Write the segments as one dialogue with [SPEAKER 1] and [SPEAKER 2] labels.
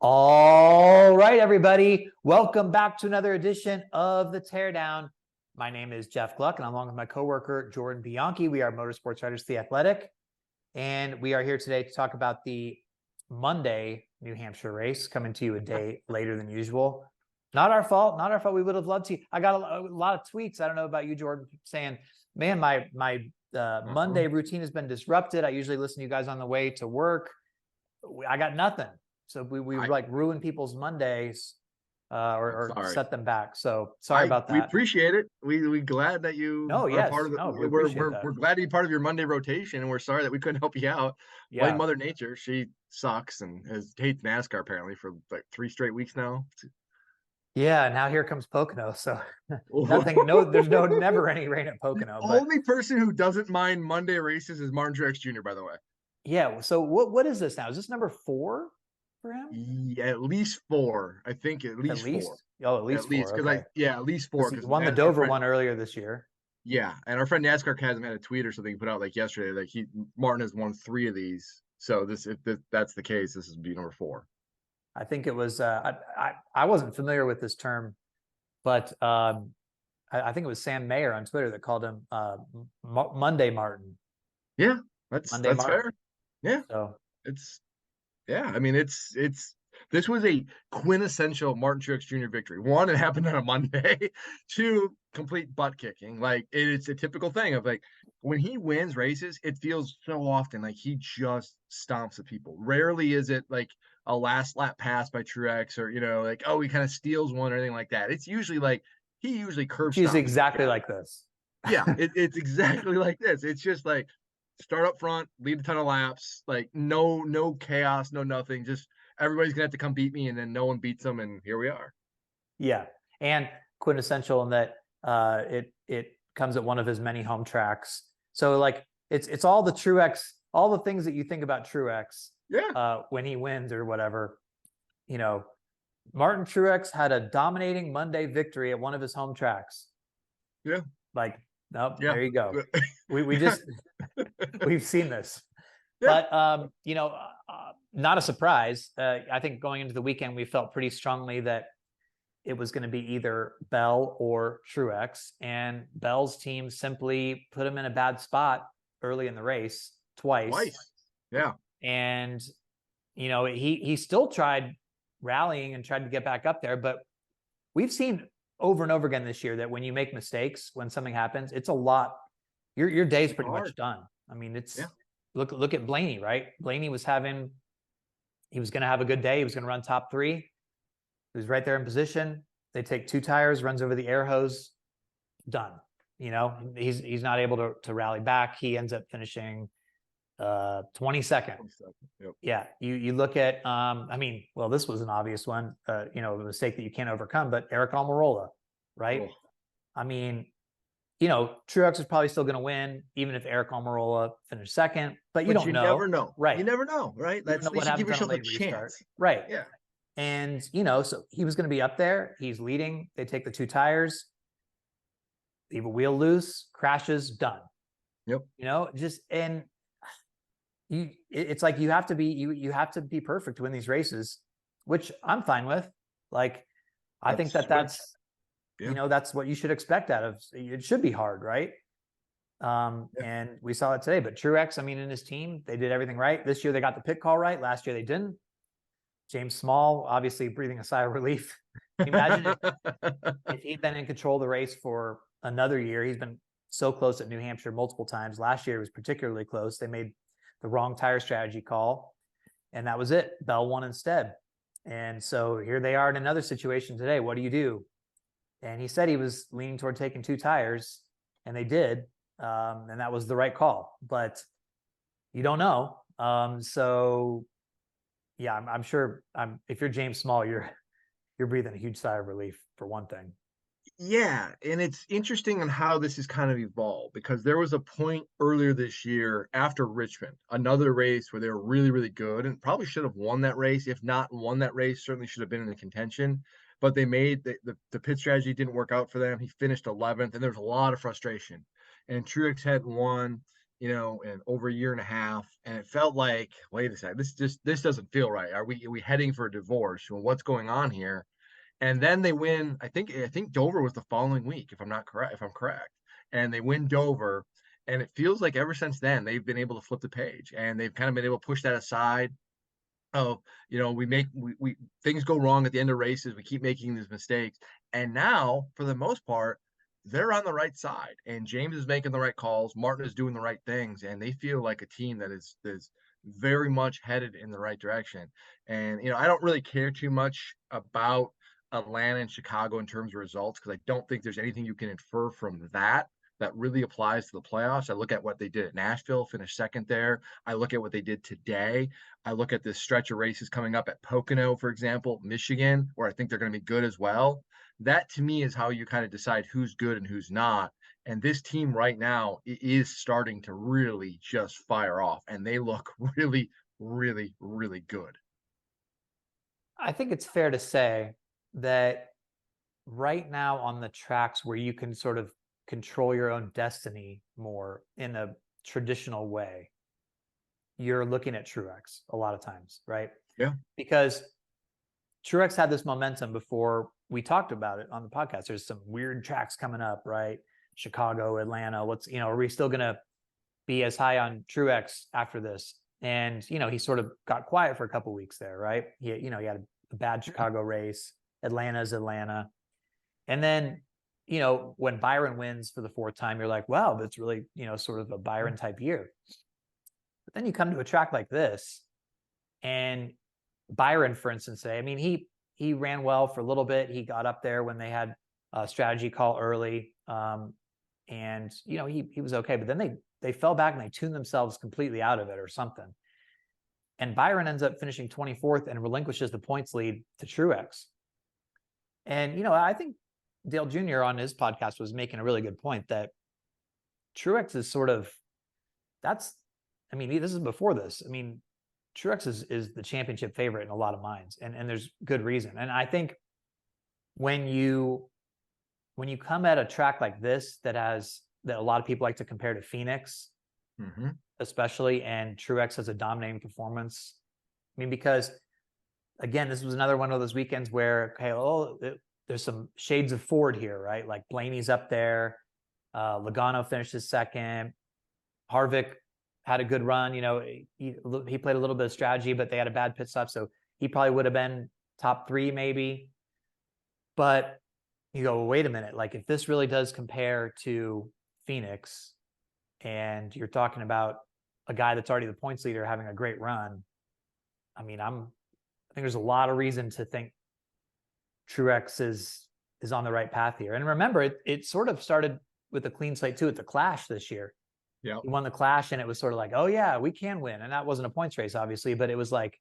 [SPEAKER 1] All right, everybody. Welcome back to another edition of the Teardown. My name is Jeff Gluck, and I'm along with my coworker, Jordan Bianchi. We are motorsports writers, The Athletic, and we are here today to talk about the Monday New Hampshire race coming to you a day later than usual. Not our fault. Not our fault. We would have loved to. I got a lot of tweets. I don't know about you, Jordan, saying, man, my Monday routine has been disrupted. I usually listen to you guys on the way to work. I got nothing. So we like ruin people's Mondays or set them back. So sorry about that.
[SPEAKER 2] We appreciate it. We glad that you are part of the. We're glad to be part of your Monday rotation, and we're sorry that we couldn't help you out.
[SPEAKER 1] Yeah.
[SPEAKER 2] Blame Mother Nature. She sucks and hates NASCAR apparently for like 3 straight weeks now.
[SPEAKER 1] Yeah, now here comes Pocono. So nothing. There's never any rain at Pocono.
[SPEAKER 2] Only person who doesn't mind Monday races is Martin Truex Jr. By the way.
[SPEAKER 1] Yeah. So what is this now? Is this number 4 for him?
[SPEAKER 2] Yeah, at least 4. I think at least 4.
[SPEAKER 1] Oh, at least 4.
[SPEAKER 2] Because at least 4.
[SPEAKER 1] Because he won the Dover one earlier this year.
[SPEAKER 2] Yeah, and our friend NASCAR hasn't had a tweet or something he put out like yesterday. Like Martin has won 3 of these. So if that's the case, this would be number 4.
[SPEAKER 1] I think it was. I wasn't familiar with this term, but I think it was Sam Mayer on Twitter that called him Monday Martin.
[SPEAKER 2] Yeah, that's fair. Yeah,
[SPEAKER 1] so
[SPEAKER 2] I mean this was a quintessential Martin Truex Jr. victory. 1, it happened on a Monday. 2, complete butt kicking. Like it's a typical thing of like when he wins races, it feels so often like he just stomps at people. Rarely is it like a last lap pass by Truex or like he kind of steals one or anything like that. It's usually like he usually curb stomps.
[SPEAKER 1] He's exactly like this.
[SPEAKER 2] Yeah, it's exactly like this. It's just like start up front, lead a ton of laps, like no chaos, no nothing. Just everybody's gonna have to come beat me, and then no one beats them, and here we are.
[SPEAKER 1] Yeah, and quintessential in that it comes at one of his many home tracks. So like it's all the Truex, all the things that you think about Truex.
[SPEAKER 2] Yeah.
[SPEAKER 1] When he wins or whatever, Martin Truex had a dominating Monday victory at one of his home tracks.
[SPEAKER 2] Yeah.
[SPEAKER 1] Like, nope, yeah. There you go. We've seen this. Yeah. But not a surprise. I think going into the weekend, we felt pretty strongly that it was going to be either Bell or Truex, and Bell's team simply put him in a bad spot early in the race twice.
[SPEAKER 2] Yeah.
[SPEAKER 1] And he still tried rallying and tried to get back up there, but we've seen over and over again this year that when you make mistakes, when something happens, it's a lot. Your day's pretty much done. I mean, look at Blaney, right? Blaney he was going to have a good day. He was going to run top 3. He was right there in position. They take 2 tires, runs over the air hose, done. He's not able to rally back. He ends up finishing 22nd.
[SPEAKER 2] Yep.
[SPEAKER 1] Yeah. You look at, this was an obvious one, a mistake that you can't overcome, but Eric Almirola, right? Oh. I mean, Truex is probably still going to win, even if Eric Almirola finished second, but you don't know.
[SPEAKER 2] You never know.
[SPEAKER 1] Right.
[SPEAKER 2] You never know, right?
[SPEAKER 1] That's what happens. Give yourself a chance. Right.
[SPEAKER 2] Yeah.
[SPEAKER 1] And, so he was going to be up there. He's leading. They take the 2 tires, leave a wheel loose, crashes, done.
[SPEAKER 2] Yep.
[SPEAKER 1] It's like you have to be perfect to win these races, which I'm fine with. Like, I think that's that's what you should expect out of it. Should be hard, right? And we saw it today. But Truex, in his team, they did everything right. This year they got the pit call right. Last year they didn't. James Small, obviously breathing a sigh of relief. Imagine if he'd been in control of the race for another year. He's been so close at New Hampshire multiple times. Last year was particularly close. They made the wrong tire strategy call, and that was it. Bell won instead. And so here they are in another situation today. What do you do? And he said he was leaning toward taking 2 tires, and they did. And that was the right call, but you don't know. So yeah, I'm sure if you're James Small, you're breathing a huge sigh of relief for one thing.
[SPEAKER 2] Yeah, and it's interesting on how this has kind of evolved, because there was a point earlier this year after Richmond, another race where they were really, really good and probably should have won that race. If not won that race, certainly should have been in the contention. But they made the pit strategy didn't work out for them. He finished 11th, and there was a lot of frustration. And Truex had won, in over a year and a half, and it felt like, wait a second, this doesn't feel right. Are we heading for a divorce? Well, what's going on here? And then they win. I think Dover was the following week, if I'm correct. And they win Dover, and it feels like ever since then they've been able to flip the page, and they've kind of been able to push that aside. Oh, we things go wrong at the end of races. We keep making these mistakes, and now for the most part, they're on the right side, and James is making the right calls. Martin is doing the right things, and they feel like a team that is very much headed in the right direction. And I don't really care too much about Atlanta and Chicago in terms of results, because I don't think there's anything you can infer from that really applies to the playoffs. I look at what they did at Nashville, finished second there. I look at what they did today. I look at this stretch of races coming up at Pocono, for example, Michigan, where I think they're going to be good as well. That to me is how you kind of decide who's good and who's not. And this team right now is starting to really just fire off, and they look really, really, really good.
[SPEAKER 1] I think it's fair to say that right now on the tracks where you can sort of control your own destiny more in a traditional way, you're looking at Truex a lot of times, right?
[SPEAKER 2] Yeah.
[SPEAKER 1] Because Truex had this momentum before we talked about it on the podcast. There's some weird tracks coming up, right? Chicago, Atlanta. Are we still going to be as high on Truex after this? And, he sort of got quiet for a couple of weeks there, right? He had a bad Chicago race. Atlanta's Atlanta. And then, when Byron wins for the fourth time, you're like, wow, that's really, sort of a Byron type year. But then you come to a track like this, and Byron, for instance, he ran well for a little bit. He got up there when they had a strategy call early. And, he was okay. But then they fell back and they tuned themselves completely out of it or something. And Byron ends up finishing 24th and relinquishes the points lead to Truex. And, I think Dale Jr. on his podcast was making a really good point that Truex is sort of, this is before this. Truex is the championship favorite in a lot of minds, and there's good reason. And I think when you come at a track like this that a lot of people like to compare to Phoenix, especially, and Truex has a dominating performance. Because again, this was another one of those weekends where, there's some shades of Ford here, right? Like Blaney's up there. Logano finishes second. Harvick had a good run. He played a little bit of strategy, but they had a bad pit stop. So he probably would have been top 3 maybe. But you go, well, wait a minute. Like if this really does compare to Phoenix, and you're talking about a guy that's already the points leader having a great run, I think there's a lot of reason to think Truex is on the right path here. And remember, it sort of started with a clean slate too at the Clash this year.
[SPEAKER 2] Yeah.
[SPEAKER 1] He won the Clash, and it was sort of like, oh yeah, we can win. And that wasn't a points race, obviously, but it was like,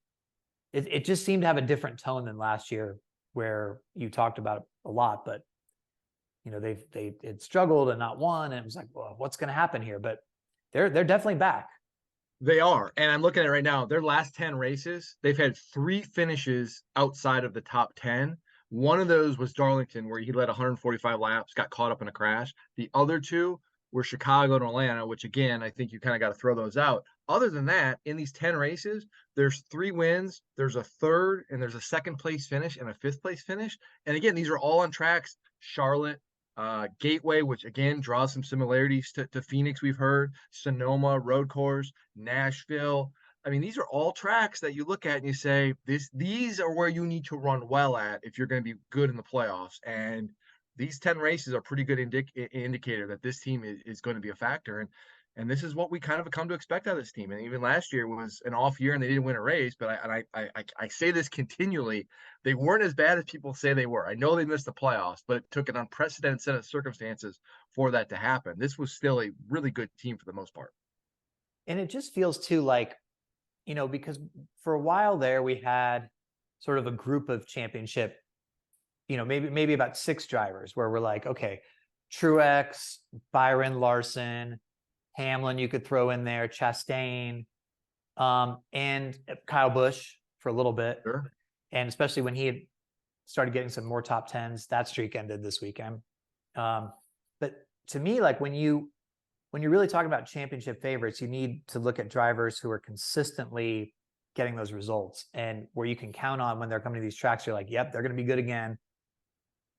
[SPEAKER 1] it just seemed to have a different tone than last year, where you talked about it a lot, but they struggled and not won. And it was like, well, what's going to happen here? But they're definitely back.
[SPEAKER 2] They are. And I'm looking at it right now. Their last 10 races, they've had 3 finishes outside of the top 10. One of those was Darlington, where he led 145 laps, got caught up in a crash. The other 2 were Chicago and Atlanta, which again, I think you kind of got to throw those out. Other than that, in these 10 races, there's 3 wins, there's a third, and there's a second place finish and a 5th place finish. And again, these are all on tracks. Charlotte, Gateway, which again draws some similarities to Phoenix, we've heard, Sonoma, road course, Nashville. These are all tracks that you look at and you say, these are where you need to run well at if you're going to be good in the playoffs. And these 10 races are pretty good indicator that this team is going to be a factor. And this is what we kind of come to expect out of this team. And even last year was an off year and they didn't win a race, but I say this continually. They weren't as bad as people say they were. I know they missed the playoffs, but it took an unprecedented set of circumstances for that to happen. This was still a really good team for the most part.
[SPEAKER 1] And it just feels too like, because for a while there, we had sort of a group of championship, maybe about 6 drivers where we're like, okay, Truex, Byron, Larson, Hamlin, you could throw in there, Chastain, and Kyle Busch for a little bit.
[SPEAKER 2] Sure.
[SPEAKER 1] And especially when he had started getting some more top 10s, that streak ended this weekend. But to me, like when you when you're really talking about championship favorites, you need to look at drivers who are consistently getting those results and where you can count on when they're coming to these tracks. You're like, yep, they're going to be good again.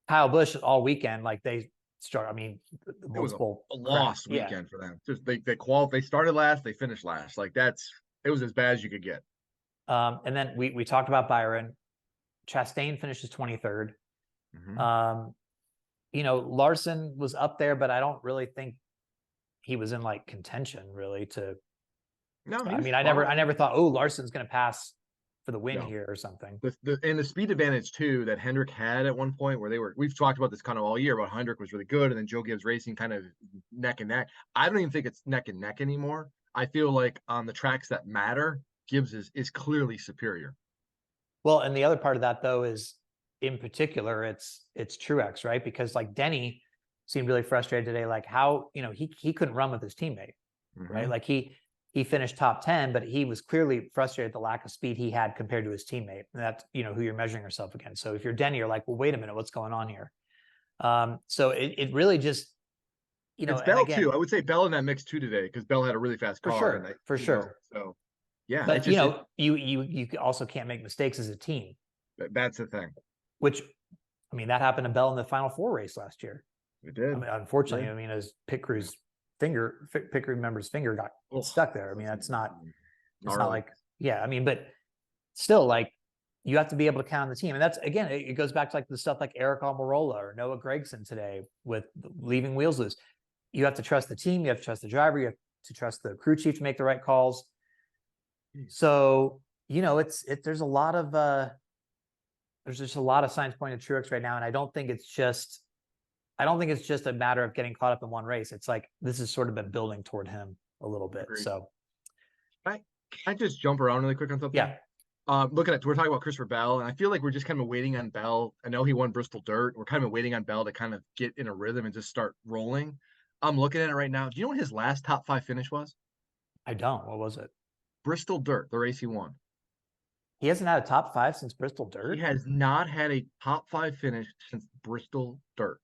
[SPEAKER 1] Kyle Busch all weekend, like they start. I mean,
[SPEAKER 2] It was
[SPEAKER 1] multiple
[SPEAKER 2] a lost weekend for them. Just they started last, they finished last. Like it was as bad as you could get.
[SPEAKER 1] And then we talked about Byron. Chastain finishes 23rd. You know, Larson was up there, but I don't really think he was in like contention really to.
[SPEAKER 2] No,
[SPEAKER 1] I mean, I never thought, oh, Larson's going to pass for the win here or something.
[SPEAKER 2] And the speed advantage too that Hendrick had at one point where we've talked about this kind of all year about Hendrick was really good and then Joe Gibbs Racing kind of neck and neck. I don't even think it's neck and neck anymore. I feel like on the tracks that matter, Gibbs is clearly superior.
[SPEAKER 1] Well, and the other part of that though is in particular, it's Truex, right? Because like Denny seemed really frustrated today, like how, you know, he couldn't run with his teammate, right? Like he finished top 10, but he was clearly frustrated at the lack of speed he had compared to his teammate. And that's, you know, who you're measuring yourself against. So if you're Denny, you're like, well, wait a minute, what's going on here? So it really just, you know,
[SPEAKER 2] it's Bell
[SPEAKER 1] again,
[SPEAKER 2] too. I would say Bell in that mix too today because Bell had a really fast car.
[SPEAKER 1] For sure.
[SPEAKER 2] So yeah,
[SPEAKER 1] but you know, you also can't make mistakes as a team.
[SPEAKER 2] That's the thing.
[SPEAKER 1] Which, I mean, that happened to Bell in the Final Four race last year.
[SPEAKER 2] It did.
[SPEAKER 1] I mean, unfortunately, I mean, his pit crew member's finger got stuck there. I mean, it's not like, yeah, I mean, but still, like, you have to be able to count on the team. And that's, again, it goes back to like the stuff like Eric Almirola or Noah Gragson today with leaving wheels loose. You have to trust the team. You have to trust the driver. You have to trust the crew chief to make the right calls. So, you know, there's a lot of, there's just a lot of signs pointing to Truex right now. And I don't think it's just a matter of getting caught up in one race. It's like, this has sort of been building toward him a little bit. Agreed. So
[SPEAKER 2] I just jump around really quick on something.
[SPEAKER 1] Yeah.
[SPEAKER 2] We're talking about Christopher Bell, and I feel like we're just kind of waiting on Bell. I know he won Bristol Dirt. We're kind of waiting on Bell to kind of get in a rhythm and just start rolling. I'm looking at it right now. Do you know what his last top 5 finish was?
[SPEAKER 1] I don't. What was it?
[SPEAKER 2] Bristol Dirt, the race he won.
[SPEAKER 1] He hasn't had a top 5 since Bristol Dirt?
[SPEAKER 2] He has not had a top 5 finish since Bristol Dirt.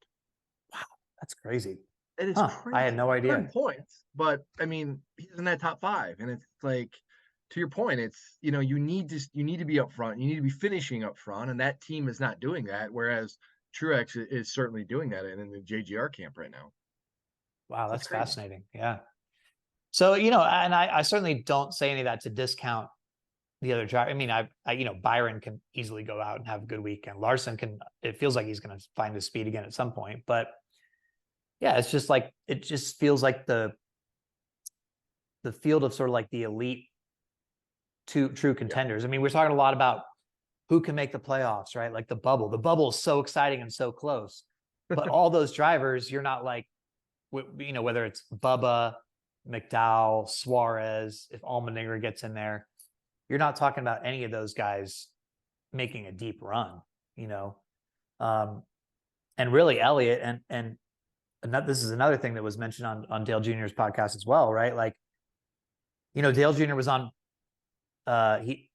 [SPEAKER 1] Wow, that's crazy.
[SPEAKER 2] It is crazy.
[SPEAKER 1] I had no idea.
[SPEAKER 2] Points, but I mean, he's in that top 5, and it's like, to your point, it's, you know, you need to be up front, you need to be finishing up front, and that team is not doing that. Whereas Truex is certainly doing that in the JGR camp right now.
[SPEAKER 1] Wow, that's fascinating. Yeah. So, you know, and I certainly don't say any of that to discount the other driver. I mean, you know, Byron can easily go out and have a good weekend. Larson it feels like he's going to find his speed again at some point. But yeah, it's just like, it just feels like the field of sort of like the elite true contenders. I mean, we're talking a lot about who can make the playoffs, right? Like the bubble. The bubble is so exciting and so close. But all those drivers, you're not like, you know, whether it's Bubba, McDowell, Suarez, if Allmendinger gets in there, you're not talking about any of those guys making a deep run, you know? And really Elliott and this is another thing that was mentioned on Dale Jr.'s podcast as well, right? Like, you know, Dale Jr. was on, he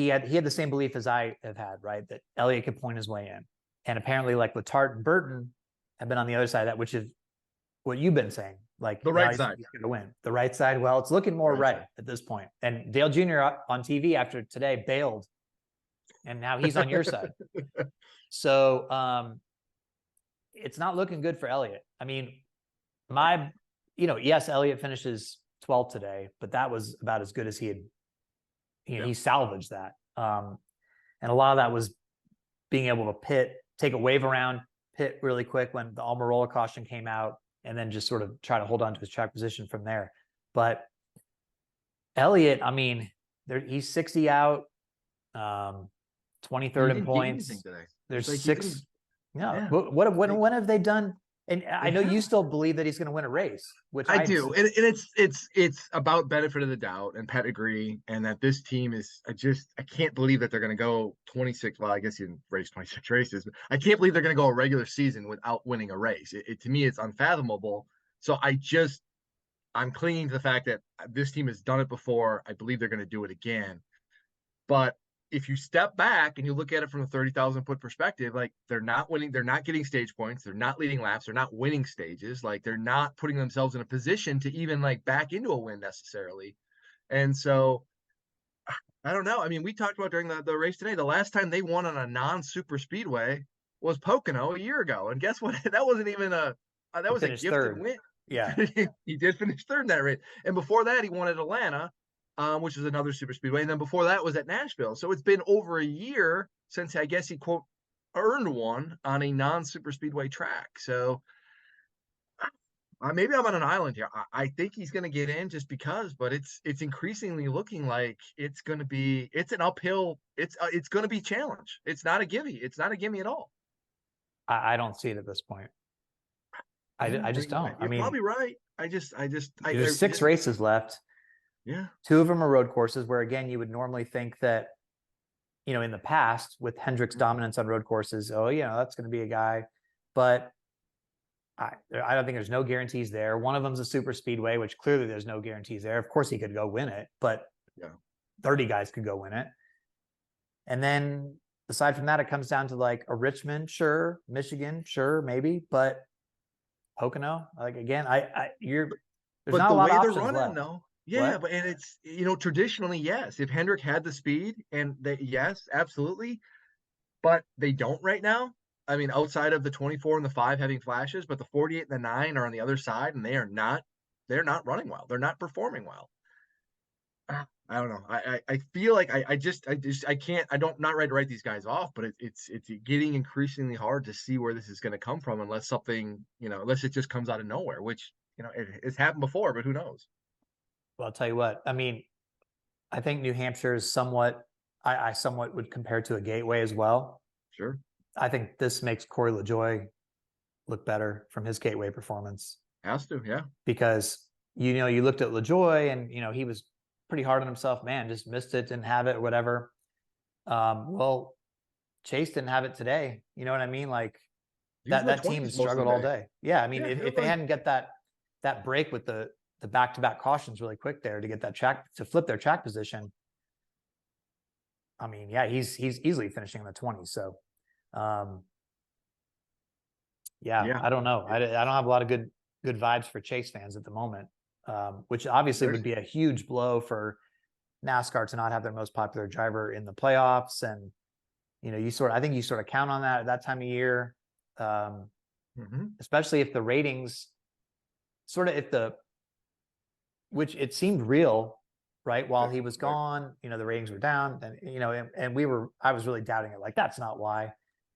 [SPEAKER 1] had the same belief as I have had, right? That Elliott could point his way in. And apparently like Letarte and Burton have been on the other side of that, which is what you've been saying. Like
[SPEAKER 2] the right side.
[SPEAKER 1] He's going to win. The right side. Well, it's looking more right at this point. And Dale Jr. on TV after today bailed, and now he's on your side. So it's not looking good for Elliott. I mean, yes, Elliott finishes 12th today, but that was about as good as he had. He salvaged that. And a lot of that was being able to take a wave around, pit really quick when the Almirola caution came out, and then just sort of try to hold on to his track position from there. But Elliott, I mean, he's 60 out, 23rd in points. There's like 6. Yeah. When have they done? And I know you still believe that he's going to win a race, which
[SPEAKER 2] I do. And it's about benefit of the doubt and pedigree, and that this team is, I can't believe that they're going to go 26. Well, I guess you didn't race 26 races, but I can't believe they're going to go a regular season without winning a race. To me, it's unfathomable. So I'm clinging to the fact that this team has done it before. I believe they're going to do it again. But if you step back and you look at it from a 30,000 foot perspective, like they're not winning, they're not getting stage points, they're not leading laps, they're not winning stages, like they're not putting themselves in a position to even like back into a win necessarily. And so I don't know. I mean, we talked about during the race today, the last time they won on a non-super speedway was Pocono a year ago. And guess what? That wasn't even that was a gifted
[SPEAKER 1] third.
[SPEAKER 2] win.
[SPEAKER 1] Yeah.
[SPEAKER 2] He did finish third in that race. And before that, he won at Atlanta, which was another super speedway. And then before that was at Nashville. So it's been over a year since I guess he quote earned one on a non-super speedway track. So maybe I'm on an island here. I think he's going to get in just because, but it's increasingly looking like it's an uphill. It's going to be challenge. It's not a gimme. It's not a gimme at all.
[SPEAKER 1] I don't see it at this point. I just don't.
[SPEAKER 2] You're probably right.
[SPEAKER 1] There's 6 races left.
[SPEAKER 2] Yeah.
[SPEAKER 1] 2 of them are road courses where, again, you would normally think that, in the past with Hendrick's dominance on road courses, that's going to be a guy. But I don't think there's no guarantees there. One of them's a super speedway, which clearly there's no guarantees there. Of course, he could go win it, but 30 guys could go win it. And then aside from that, it comes down to like a Richmond, sure, Michigan, sure, maybe, but Pocono, like again, there's not a lot of options left.
[SPEAKER 2] Though. Yeah, what? But and it's traditionally, yes, if Hendrick had the speed and yes, absolutely, but they don't right now. I mean, outside of the 24 and the 5 having flashes, but the 48 and the 9 are on the other side, and they're not running well. They're not performing well. I don't know. I feel like I can't. Not ready to write these guys off, but it's getting increasingly hard to see where this is going to come from, unless something unless it just comes out of nowhere, which it's happened before, but who knows?
[SPEAKER 1] Well, I'll tell you what. I mean, I think New Hampshire is somewhat. I somewhat would compare to a gateway as well.
[SPEAKER 2] Sure.
[SPEAKER 1] I think this makes Corey LaJoie look better from his gateway performance.
[SPEAKER 2] Has to, yeah.
[SPEAKER 1] Because you looked at LaJoie and he was pretty hard on himself. Man, just missed it, didn't have it, whatever. Well, Chase didn't have it today. You know what I mean? Like that team struggled all day. Yeah, I mean, if they hadn't got that break with the back-to-back cautions really quick there to get that track to flip their track position. I mean, yeah, he's easily finishing in the 20s. So. I don't know. I don't have a lot of good vibes for Chase fans at the moment, which obviously would be a huge blow for NASCAR to not have their most popular driver in the playoffs. And, I think you sort of count on that at that time of year, especially if the ratings which it seemed real, right? While he was gone, the ratings were down and, I was really doubting it. Like, that's not why.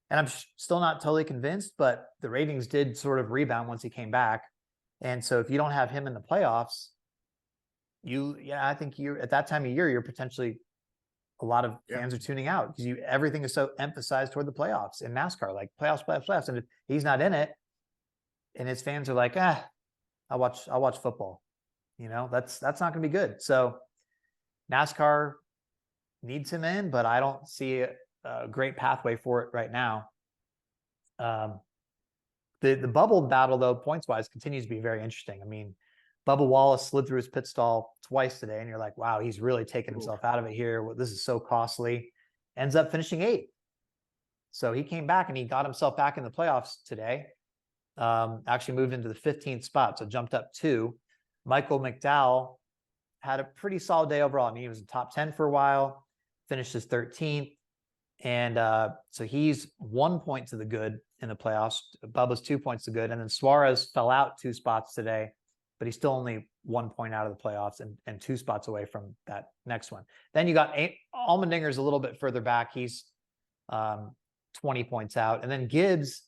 [SPEAKER 1] And I'm still not totally convinced, but the ratings did sort of rebound once he came back. And so if you don't have him in the playoffs, I think you're at that time of year, you're potentially a lot of fans are tuning out because everything is so emphasized toward the playoffs in NASCAR, like playoffs. And if he's not in it and his fans are like, I'll watch football, that's not going to be good. So NASCAR needs him in, but I don't see a great pathway for it right now. The bubble battle, though, points wise, continues to be very interesting. I mean, Bubba Wallace slid through his pit stall twice today, and you're like, wow, he's really taken himself out of it here. This is so costly. Ends up finishing 8th. So he came back and he got himself back in the playoffs today. Actually moved into the 15th spot, so jumped up 2. Michael McDowell had a pretty solid day overall. I mean, he was in top 10 for a while, finished his 13th. And so he's 1 point to the good in the playoffs. Bubba's 2 points to good. And then Suarez fell out 2 spots today, but he's still only 1 point out of the playoffs and 2 spots away from that next one. Then you got Allmendinger's a little bit further back. He's 20 points out. And then Gibbs,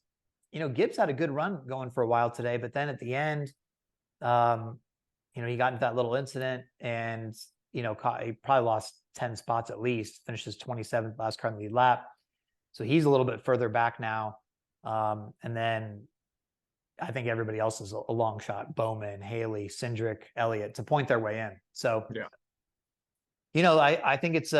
[SPEAKER 1] Gibbs had a good run going for a while today, but then at the end, he got into that little incident and, he probably lost 10 spots at least, finishes 27th last car in the lead lap. So he's a little bit further back now. And then I think everybody else is a long shot. Bowman, Haley, Cindric, Elliott to point their way in. So, I think it's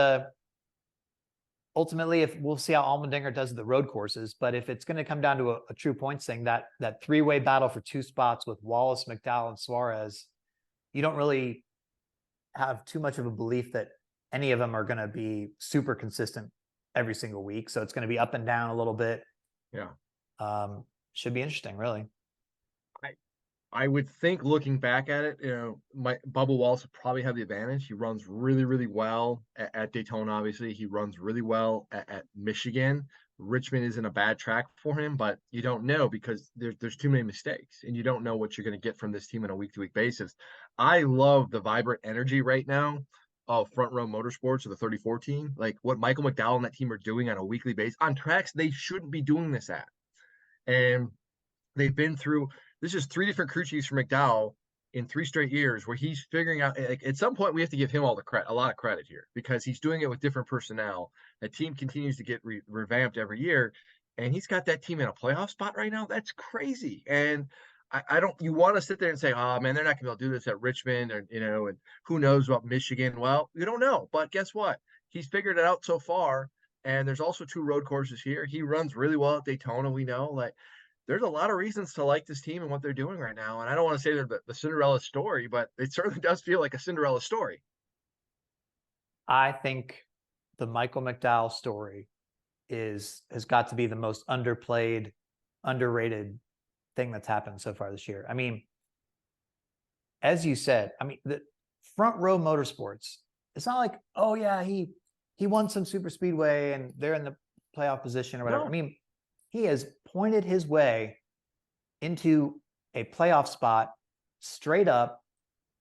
[SPEAKER 1] ultimately, if we'll see how Allmendinger does the road courses, but if it's going to come down to a true points thing, that 3-way battle for 2 spots with Wallace, McDowell, and Suarez, you don't really have too much of a belief that any of them are going to be super consistent every single week. So it's going to be up and down a little bit.
[SPEAKER 2] Yeah.
[SPEAKER 1] Should be interesting, really.
[SPEAKER 2] I would think looking back at it, Bubba Wallace would probably have the advantage. He runs really, really well at Daytona. Obviously, he runs really well at Michigan. Richmond isn't a bad track for him, but you don't know because there's too many mistakes, and you don't know what you're going to get from this team on a week-to-week basis. I love the vibrant energy right now of Front Row Motorsports or the 34 team. Like what Michael McDowell and that team are doing on a weekly basis on tracks they shouldn't be doing this at, and they've been through. This is 3 different crew chiefs for McDowell in 3 straight years where he's figuring out, like, at some point we have to give him a lot of credit here because he's doing it with different personnel. The team continues to get revamped every year, and he's got that team in a playoff spot right now. That's crazy. And I don't, you want to sit there and say, oh man, they're not going to be able to do this at Richmond, or, and who knows about Michigan. Well, you don't know, but guess what? He's figured it out so far. And there's also 2 road courses here. He runs really well at Daytona. We know, like, there's a lot of reasons to like this team and what they're doing right now. And I don't want to say they're the Cinderella story, but it certainly does feel like a Cinderella story.
[SPEAKER 1] I think the Michael McDowell story has got to be the most underplayed, underrated thing that's happened so far this year. I mean, as you said, the Front Row Motorsports, it's not like, oh yeah, he won some super speedway and they're in the playoff position or whatever. No. I mean, he has pointed his way into a playoff spot straight up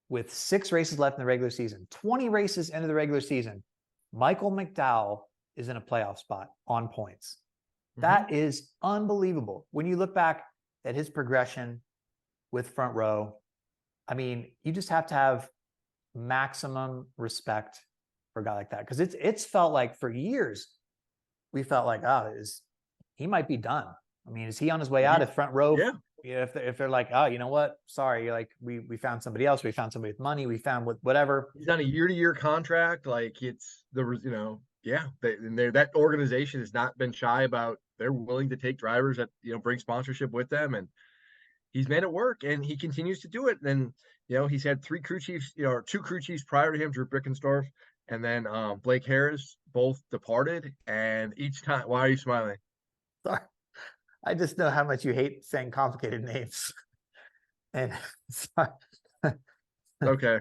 [SPEAKER 1] with 6 races left in the regular season, 20 races into the regular season. Michael McDowell is in a playoff spot on points. Mm-hmm. That is unbelievable. When you look back at his progression with Front Row, I mean, you just have to have maximum respect for a guy like that. Because it's felt like for years, we felt like, he might be done. I mean, is he on his way out at Front Row?
[SPEAKER 2] Yeah.
[SPEAKER 1] If they're like, oh, you know what? Sorry, like we found somebody else. We found somebody with money. We found whatever.
[SPEAKER 2] He's on a year-to-year contract. Like it's that organization has not been shy about. They're willing to take drivers that bring sponsorship with them, and he's made it work, and he continues to do it. And he's had 3 crew chiefs, or 2 crew chiefs prior to him, Drew Bickensdorf, and then Blake Harris, both departed. And each time, why are you smiling?
[SPEAKER 1] Sorry. I just know how much you hate saying complicated names. And
[SPEAKER 2] okay.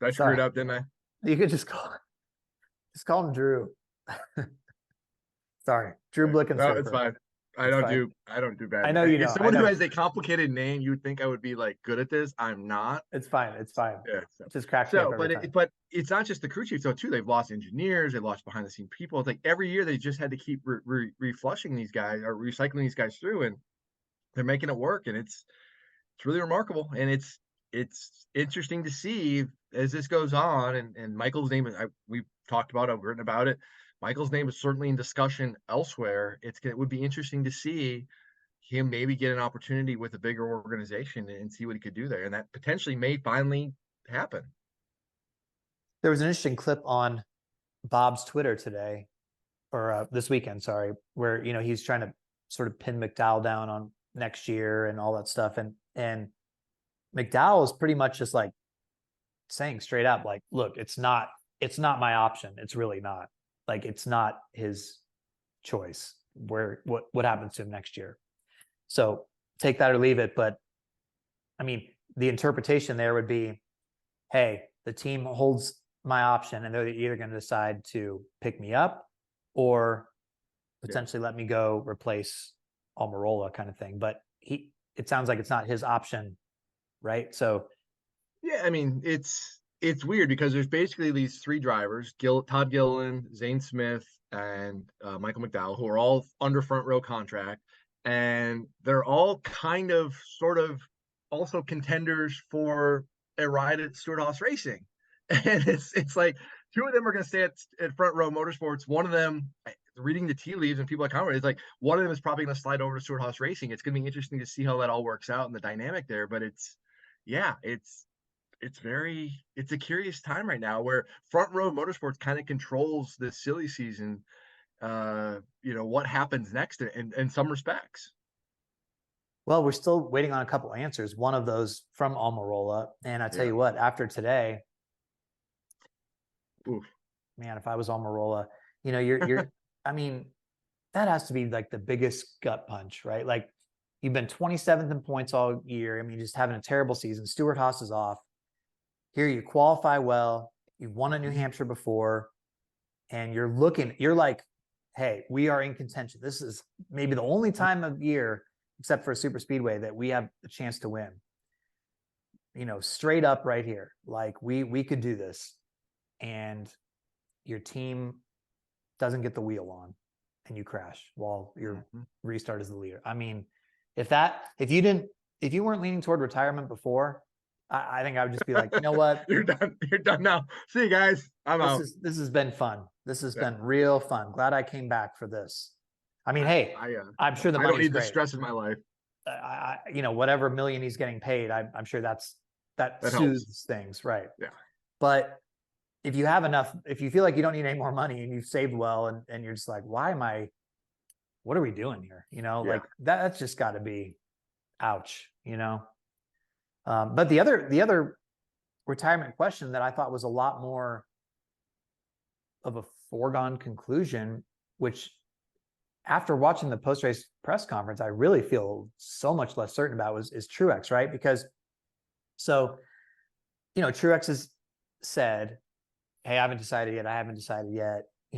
[SPEAKER 2] I screwed up, didn't I?
[SPEAKER 1] You could just call him Drew. Sorry. Drew Blickensdorfer.
[SPEAKER 2] No, it's fine. I don't do bad.
[SPEAKER 1] I know you don't.
[SPEAKER 2] As someone who has a complicated name, you would think I would be like good at this. I'm not.
[SPEAKER 1] It's fine.
[SPEAKER 2] Yeah.
[SPEAKER 1] Just crack me up
[SPEAKER 2] but it's not just the crew chiefs though too. They've lost engineers. They've lost behind the scene people. It's like every year they just had to keep reflushing these guys or recycling these guys through, and they're making it work. And it's really remarkable. And it's interesting to see as this goes on. And Michael's name, we've talked about it. I've written about it. Michael's name is certainly in discussion elsewhere. It would be interesting to see him maybe get an opportunity with a bigger organization and see what he could do there. And that potentially may finally happen.
[SPEAKER 1] There was an interesting clip on Bob's Twitter today, or this weekend, sorry, where, he's trying to sort of pin McDowell down on next year and all that stuff. And McDowell is pretty much just like saying straight up, like, look, it's not my option. It's really not. Like, it's not his choice what happens to him next year. So take that or leave it. But I mean, the interpretation there would be, hey, the team holds my option and they're either going to decide to pick me up or potentially let me go replace Almirola kind of thing. But it sounds like it's not his option, right? So
[SPEAKER 2] yeah, I mean, it's weird because there's basically these 3 drivers, Todd Gilliland, Zane Smith, and Michael McDowell, who are all under Front Row contract. And they're all kind of sort of also contenders for a ride at Stewart-Haas Racing. And it's like 2 of them are going to stay at Front Row Motorsports. One of them, reading the tea leaves and people like comment, it's like one of them is probably going to slide over to Stewart-Haas Racing. It's going to be interesting to see how that all works out and the dynamic there. But it's a curious time right now where Front Row Motorsports kind of controls this silly season. What happens next in some respects.
[SPEAKER 1] Well, we're still waiting on a couple answers. One of those from Almirola. And I tell you what, after today, man, if I was Almirola, you're I mean, that has to be like the biggest gut punch, right? Like, you've been 27th in points all year. I mean, just having a terrible season. Stewart Haas is off. Here you qualify well. You've won at New Hampshire before, and you're like, hey, we are in contention. This is maybe the only time of year, except for a super speedway, that we have a chance to win. Straight up right here. Like, we could do this. And your team doesn't get the wheel on and you crash while your restart is the leader. I mean, if you weren't leaning toward retirement before, I think I would just be like, you know what?
[SPEAKER 2] You're done now. See you guys. I'm out.
[SPEAKER 1] This has been fun. This has been real fun. Glad I came back for this. I mean, hey, I'm sure the money's
[SPEAKER 2] I don't need
[SPEAKER 1] great.
[SPEAKER 2] the stress in my life.
[SPEAKER 1] Whatever million he's getting paid, I'm sure that soothes
[SPEAKER 2] helps.
[SPEAKER 1] things, right?
[SPEAKER 2] Yeah.
[SPEAKER 1] But if you have enough, if you feel like you don't need any more money and you've saved well, and you're just like, what are we doing here? Like that's just got to be, ouch. But the other retirement question that I thought was a lot more of a foregone conclusion, which after watching the post-race press conference, I really feel so much less certain about is Truex, right? Because Truex has said, hey, I haven't decided yet,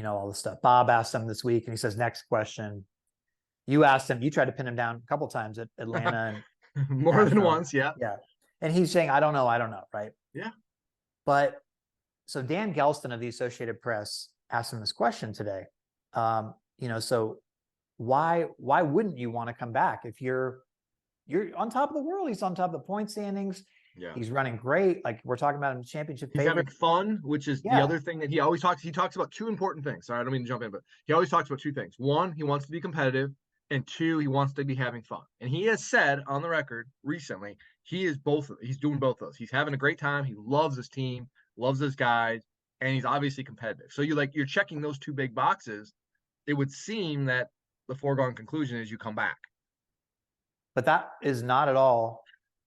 [SPEAKER 1] all this stuff. Bob asked him this week and he says, next question. You asked him, you tried to pin him down a couple times at Atlanta.
[SPEAKER 2] And more than once. Yeah.
[SPEAKER 1] Yeah. And he's saying, I don't know. Right.
[SPEAKER 2] Yeah.
[SPEAKER 1] But so Dan Gelston of the Associated Press asked him this question today. So why wouldn't you want to come back if you're on top of the world? He's on top of the point standings.
[SPEAKER 2] Yeah.
[SPEAKER 1] He's running great. Like, we're talking about him championship
[SPEAKER 2] He's
[SPEAKER 1] favorite.
[SPEAKER 2] having fun, which is the other thing that he always talks. He talks about two important things. Sorry, I don't mean to jump in, but he always talks about two things. One, he wants to be competitive, and two, he wants to be having fun. And he has said on the record recently, he's doing both of those. He's having a great time. He loves his team, loves his guys, and he's obviously competitive. So you're checking those two big boxes. It would seem that the foregone conclusion is you come back.
[SPEAKER 3] But that is not at all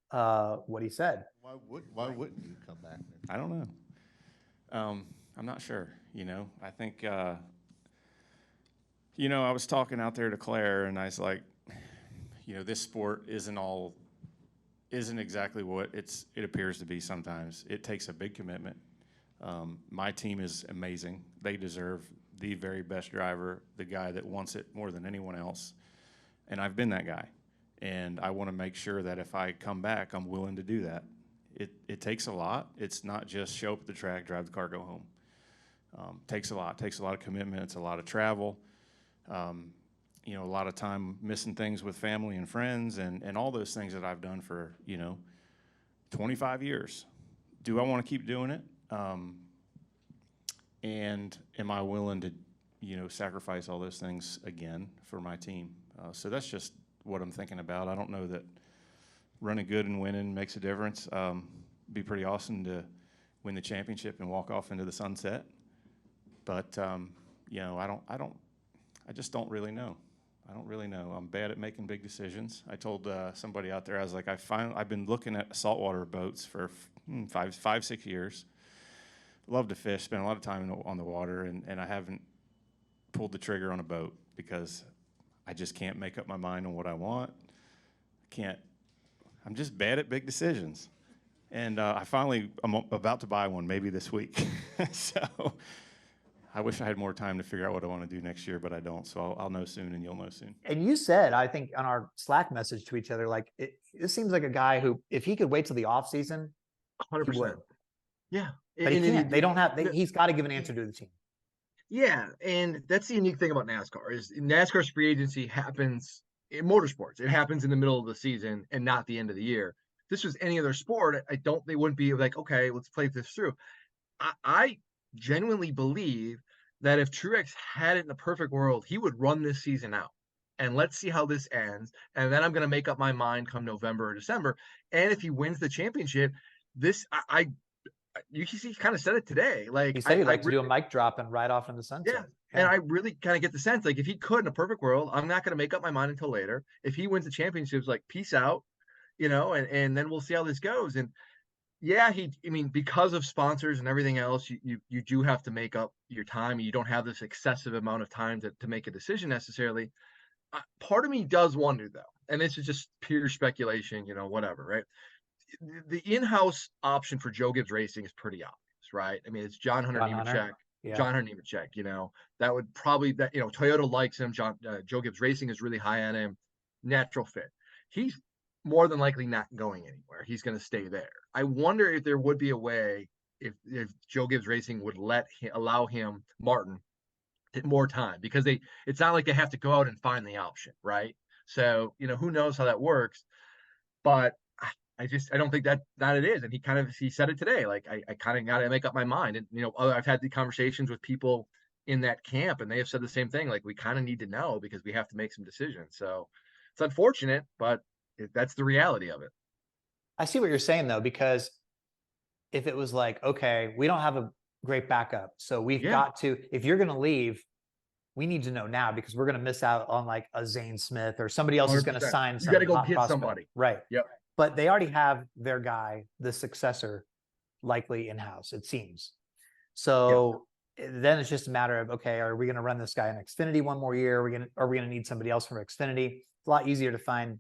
[SPEAKER 3] what he said.
[SPEAKER 4] Why wouldn't you come back?
[SPEAKER 5] I don't know. I'm not sure. I think, I was talking out there to Claire, and I was like, this sport isn't exactly what it appears to be sometimes. It takes a big commitment. My team is amazing. They deserve the very best driver, the guy that wants it more than anyone else. And I've been that guy. And I want to make sure that if I come back, I'm willing to do that. It takes a lot. It's not just show up at the track, drive the car, go home. Takes a lot. Takes a lot of commitment. It's a lot of travel. A lot of time missing things with family and friends and all those things that I've done for, 25 years. Do I want to keep doing it? And am I willing to, sacrifice all those things again for my team? So that's just what I'm thinking about. I don't know that running good and winning makes a difference. Be pretty awesome to win the championship and walk off into the sunset. But I just don't really know. I don't really know. I'm bad at making big decisions. I told somebody out there, I was like, I've been looking at saltwater boats for 5-6 years. Love to fish, spend a lot of time on the water, and I haven't pulled the trigger on a boat because I just can't make up my mind on what I want. I'm just bad at big decisions. And I'm about to buy one maybe this week. So I wish I had more time to figure out what I want to do next year, but I don't. So I'll know soon, and you'll know soon.
[SPEAKER 1] And you said, I think on our Slack message to each other, like, this seems like a guy who, if he could wait till the off season,
[SPEAKER 2] 100%. Yeah.
[SPEAKER 1] But he can't. He's got to give an answer to the team.
[SPEAKER 2] Yeah, and that's the unique thing about NASCAR is NASCAR's free agency happens in motorsports. It happens in the middle of the season and not the end of the year. If this was any other sport, they wouldn't be like, okay, let's play this through. I genuinely believe that if Truex had it in the perfect world, he would run this season out. And let's see how this ends. And then I'm going to make up my mind come November or December. And if he wins the championship, he kind of said it today. Like,
[SPEAKER 1] he said he'd like to do a mic drop and ride off in the sunset.
[SPEAKER 2] Yeah. And I really kind of get the sense, like, if he could in a perfect world, I'm not going to make up my mind until later. If he wins the championships, like, peace out, and then we'll see how this goes. And yeah, because of sponsors and everything else, you do have to make up your time. You don't have this excessive amount of time to make a decision necessarily. Part of me does wonder though, and this is just pure speculation, whatever, right? The in-house option for Joe Gibbs Racing is pretty obvious, right? I mean, it's John Hunter Nemechek.
[SPEAKER 1] Yeah.
[SPEAKER 2] John Hunter Nemechek, that would probably Toyota likes him. Joe Gibbs Racing is really high on him. Natural fit. He's more than likely not going anywhere. He's going to stay there. I wonder if there would be a way if Joe Gibbs Racing would allow him, Martin, more time, because it's not like they have to go out and find the option, right? So, who knows how that works, but I don't think that it is. And he said it today. Like, I kind of got to make up my mind. And, I've had the conversations with people in that camp and they have said the same thing. Like, we kind of need to know because we have to make some decisions. So it's unfortunate, but that's the reality of it.
[SPEAKER 1] I see what you're saying though, because if it was like, okay, we don't have a great backup, so we've got to, if you're going to leave, we need to know now because we're going to miss out on like a Zane Smith or somebody else 100%. Is going to sign.
[SPEAKER 2] You got to go get somebody.
[SPEAKER 1] Right.
[SPEAKER 2] Yep.
[SPEAKER 1] But they already have their guy, the successor, likely in-house, it seems. So then it's just a matter of, okay, are we going to run this guy in Xfinity one more year? Are we going to need somebody else from Xfinity? It's a lot easier to find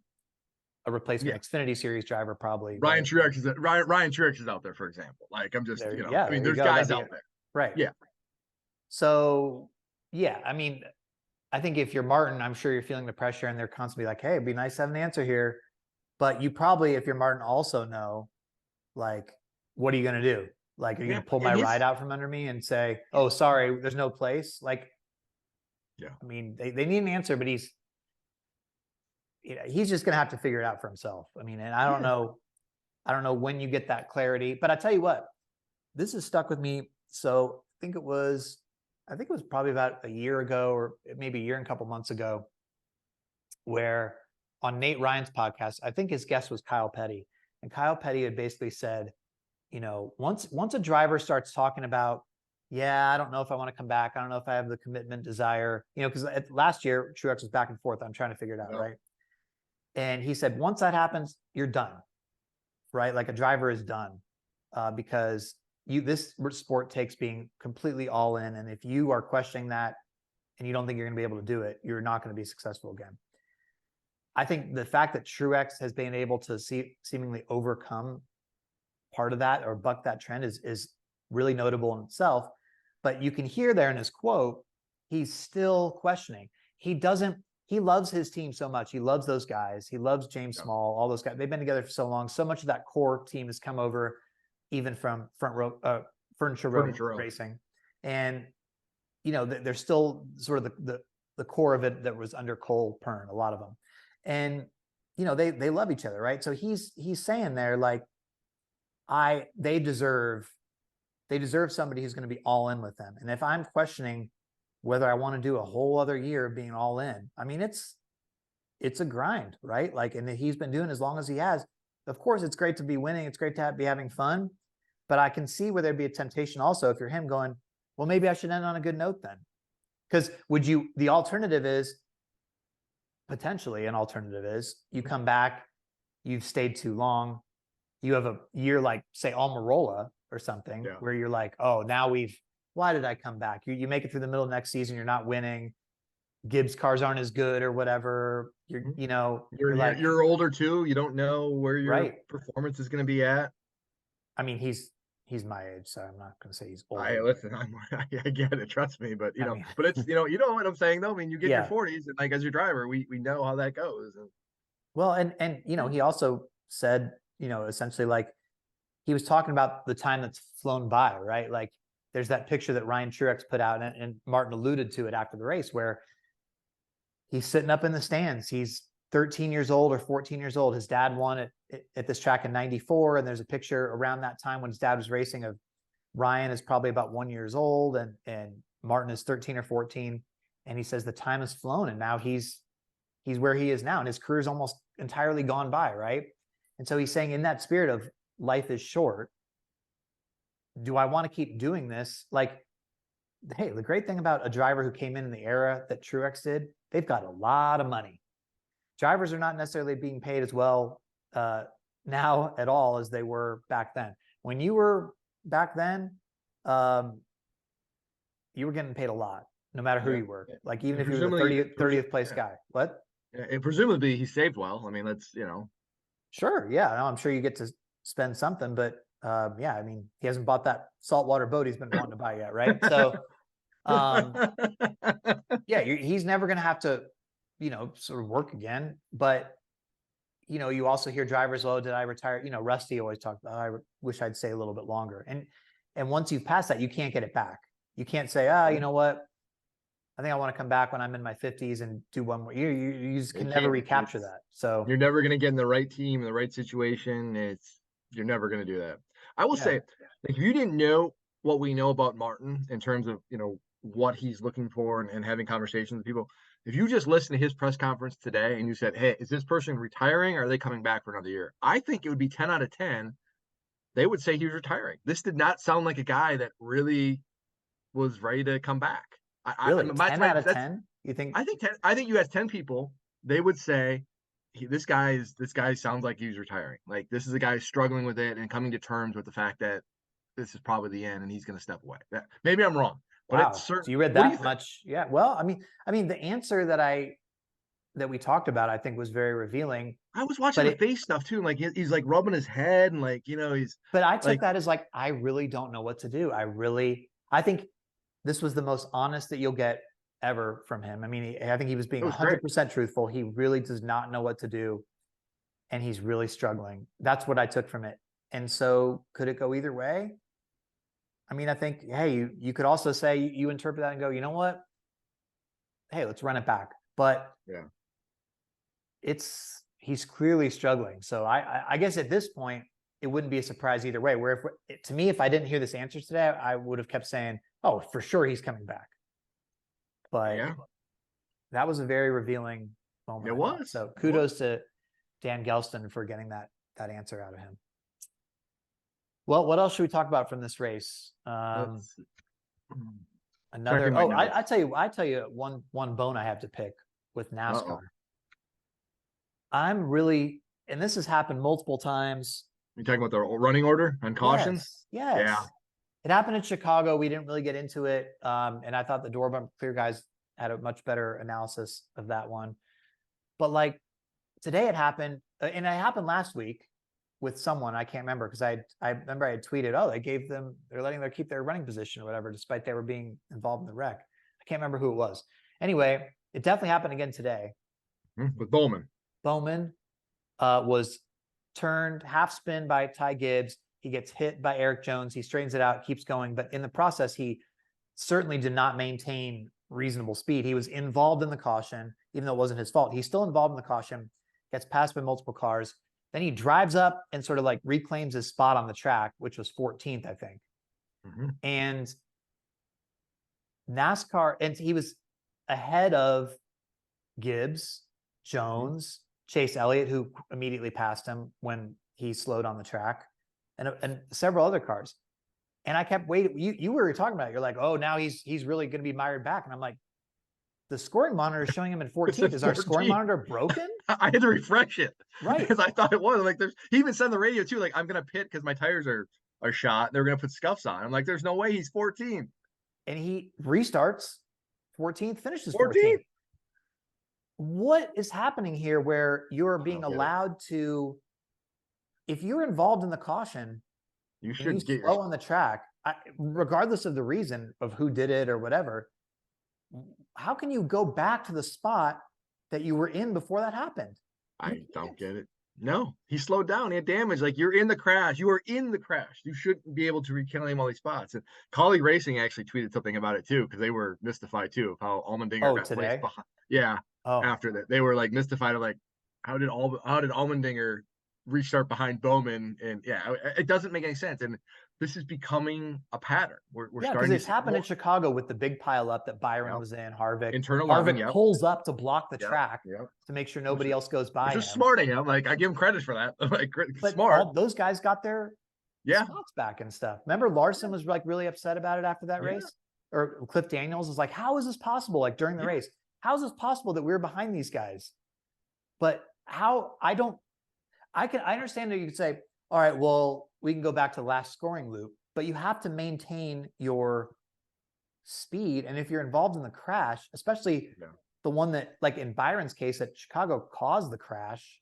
[SPEAKER 1] a replacement Xfinity Series driver, probably.
[SPEAKER 2] Ryan Truex is out there, for example. Like, I'm just, I mean, there's guys out there.
[SPEAKER 1] Right.
[SPEAKER 2] Yeah.
[SPEAKER 1] So, yeah, I mean, I think if you're Martin, I'm sure you're feeling the pressure and they're constantly like, hey, it'd be nice to have an answer here. But you probably, if you're Martin, also know, like, what are you going to do? Like, are you going to pull my ride out from under me and say, oh, sorry, there's no place? Like, I mean, they need an answer, but he's just going to have to figure it out for himself. I mean, and I don't know when you get that clarity, but I tell you what, this has stuck with me. So I think it was probably about a year ago, or maybe a year and a couple months ago, where on Nate Ryan's podcast, I think his guest was Kyle Petty. And Kyle Petty had basically said, once a driver starts talking about, I don't know if I want to come back. I don't know if I have the commitment, desire, because last year, Truex was back and forth. I'm trying to figure it out, right? And he said, once that happens, you're done, right? Like, a driver is done because this sport takes being completely all in. And if you are questioning that and you don't think you're going to be able to do it, you're not going to be successful again. I think the fact that Truex has been able to seemingly overcome part of that or buck that trend is really notable in itself. But you can hear there in his quote, he's still questioning. He loves his team so much. He loves those guys. He loves James Small, all those guys. They've been together for so long. So much of that core team has come over, even from Furniture Row Racing. And, they're still sort of the core of it that was under Cole Pern, a lot of them. And, they love each other, right? So he's saying there, like, they deserve somebody who's going to be all in with them. And if I'm questioning whether I want to do a whole other year of being all in, I mean, it's a grind, right? Like, and he's been doing as long as he has. Of course, it's great to be winning. It's great to be having fun. But I can see where there'd be a temptation also if you're him going, well, maybe I should end on a good note then. Because the alternative is, potentially an alternative is, you come back, you've stayed too long, you have a year like, say, Almirola or something, where you're like, oh, now why did I come back? You make it through the middle of next season, you're not winning, Gibbs cars aren't as good or whatever. You're
[SPEAKER 2] older too. You don't know where your performance is going to be at.
[SPEAKER 1] I mean, he's my age, so I'm not going to say he's old.
[SPEAKER 2] I get it. Trust me, but but it's you know what I'm saying though. I mean, you get your 40s, and like, as your driver, we know how that goes.
[SPEAKER 1] Well, and he also said, essentially, like, he was talking about the time that's flown by, right? Like, there's that picture that Ryan Truex put out, and Martin alluded to it after the race, where he's sitting up in the stands. He's 13 years old or 14 years old. His dad won at this track in '94. And there's a picture around that time when his dad was racing of Ryan is probably about 1 year old and Martin is 13 or 14. And he says the time has flown and now he's where he is now. And his career's almost entirely gone by. Right. And so he's saying, in that spirit of life is short, do I want to keep doing this? Like, hey, the great thing about a driver who came in the era that Truex did, they've got a lot of money. Drivers are not necessarily being paid as well now at all as they were back then. When you were back then, you were getting paid a lot, no matter who
[SPEAKER 2] Yeah.
[SPEAKER 1] you were. Like even
[SPEAKER 2] And
[SPEAKER 1] if you were the
[SPEAKER 2] presumably-
[SPEAKER 1] 30th place
[SPEAKER 2] yeah.
[SPEAKER 1] guy. What?
[SPEAKER 2] And presumably he saved well. I mean, that's, you know.
[SPEAKER 1] Sure. Yeah. No, I'm sure you get to spend something, but yeah, I mean, he hasn't bought that saltwater boat he's been wanting to buy yet, right? So, yeah, he's never going to have to, you know, sort of work again. But, you know, you also hear drivers, well, did I retire? You know, Rusty always talked about, I wish I'd stay a little bit longer. And once you've passed that, you can't get it back. You can't say, you know what? I think I want to come back when I'm in my 50s and do one more. You just can never
[SPEAKER 2] can't.
[SPEAKER 1] recapture that. So
[SPEAKER 2] You're never going to get in the right team, in the right situation. You're never going to do that. I will say, if you didn't know what we know about Martin in terms of, you know, what he's looking for and having conversations with people, if you just listen to his press conference today and you said, hey, is this person retiring or are they coming back for another year? I think it would be 10 out of 10. They would say he was retiring. This did not sound like a guy that really was ready to come back.
[SPEAKER 1] really, 10 out of 10? You think?
[SPEAKER 2] I think 10, I think you ask 10 people, they would say this guy sounds like he's retiring. Like this is a guy struggling with it and coming to terms with the fact that this is probably the end and he's going to step away. Maybe I'm wrong, but
[SPEAKER 1] Wow.
[SPEAKER 2] it's certain.
[SPEAKER 1] So you read that much? Yeah. Well, I mean, the answer that we talked about, I think was very revealing.
[SPEAKER 2] I was watching the face stuff too. Like he's like rubbing his head and like, you know,
[SPEAKER 1] but I took that as like, I really don't know what to do. I think this was the most honest that you'll get ever from him. I mean, I think he was being 100% truthful. He really does not know what to do. And he's really struggling. That's what I took from it. And so could it go either way? I mean, I think, hey, you could also say you interpret that and go, you know what? Hey, let's run it back. But
[SPEAKER 2] yeah,
[SPEAKER 1] he's clearly struggling. So I guess at this point, it wouldn't be a surprise either way. Where to me, if I didn't hear this answer today, I would have kept saying, oh, for sure he's coming back. But that was a very revealing moment.
[SPEAKER 2] It was.
[SPEAKER 1] So kudos to Dan Gelston for getting that answer out of him. Well, what else should we talk about from this race? I tell you one bone I have to pick with NASCAR. I'm really, and this has happened multiple times.
[SPEAKER 2] You're talking about the running order on cautions?
[SPEAKER 1] Yes. Yeah. It happened in Chicago. We didn't really get into it. And I thought the door bump clear guys had a much better analysis of that one. But like today it happened, and it happened last week with someone, I can't remember, because I remember I had tweeted, oh, they're letting them keep their running position or whatever, despite they were being involved in the wreck. I can't remember who it was. Anyway, it definitely happened again today.
[SPEAKER 2] With Bowman.
[SPEAKER 1] Bowman was turned half spin by Ty Gibbs. He gets hit by Eric Jones. He straightens it out, keeps going. But in the process, he certainly did not maintain reasonable speed. He was involved in the caution, even though it wasn't his fault. He's still involved in the caution, gets passed by multiple cars. Then he drives up and sort of like reclaims his spot on the track, which was 14th, I think. And NASCAR, and he was ahead of Gibbs, Jones, Chase Elliott, who immediately passed him when he slowed on the track, and several other cars. And I kept waiting. You were talking about it. You're like, oh, now he's really going to be mired back. And I'm like, the scoring monitor is showing him in 14th. Is our scoring monitor broken?
[SPEAKER 2] I had to refresh it.
[SPEAKER 1] Right.
[SPEAKER 2] Because I thought it was. Like, he even said on the radio, too, like, I'm going to pit because my tires are shot. They're going to put scuffs on. I'm like, there's no way he's 14th.
[SPEAKER 1] And he restarts 14th, finishes 14th. What is happening here where you're being allowed to, if you're involved in the caution,
[SPEAKER 2] you should get
[SPEAKER 1] slow on the track, regardless of the reason of who did it or whatever, how can you go back to the spot that you were in before that happened?
[SPEAKER 2] I don't get it. No, he slowed down. He had damage. Like, you're in the crash. You are in the crash. You shouldn't be able to reclaim all these spots. And Collie Racing actually tweeted something about it too, because they were mystified too of how Allmendinger got placed behind. Yeah. After that, they were like mystified of like, how did Allmendinger restart behind Bowman? And yeah, it doesn't make any sense. And this is becoming a pattern. We're starting
[SPEAKER 1] because it's happened in Chicago with the big pile up that Byron was in. Harvick pulls up to block the track to make sure nobody else goes by.
[SPEAKER 2] Just smart of him. Like, I give him credit for that. Like,
[SPEAKER 1] but
[SPEAKER 2] smart.
[SPEAKER 1] Those guys got their spots back and stuff. Remember, Larson was like really upset about it after that race, or Cliff Daniels was like, "How is this possible?" Like during the race, how is this possible that we're behind these guys? But how? I understand that you could say, all right, well, we can go back to the last scoring loop, but you have to maintain your speed. And if you're involved in the crash, especially the one that, like in Byron's case at Chicago, caused the crash,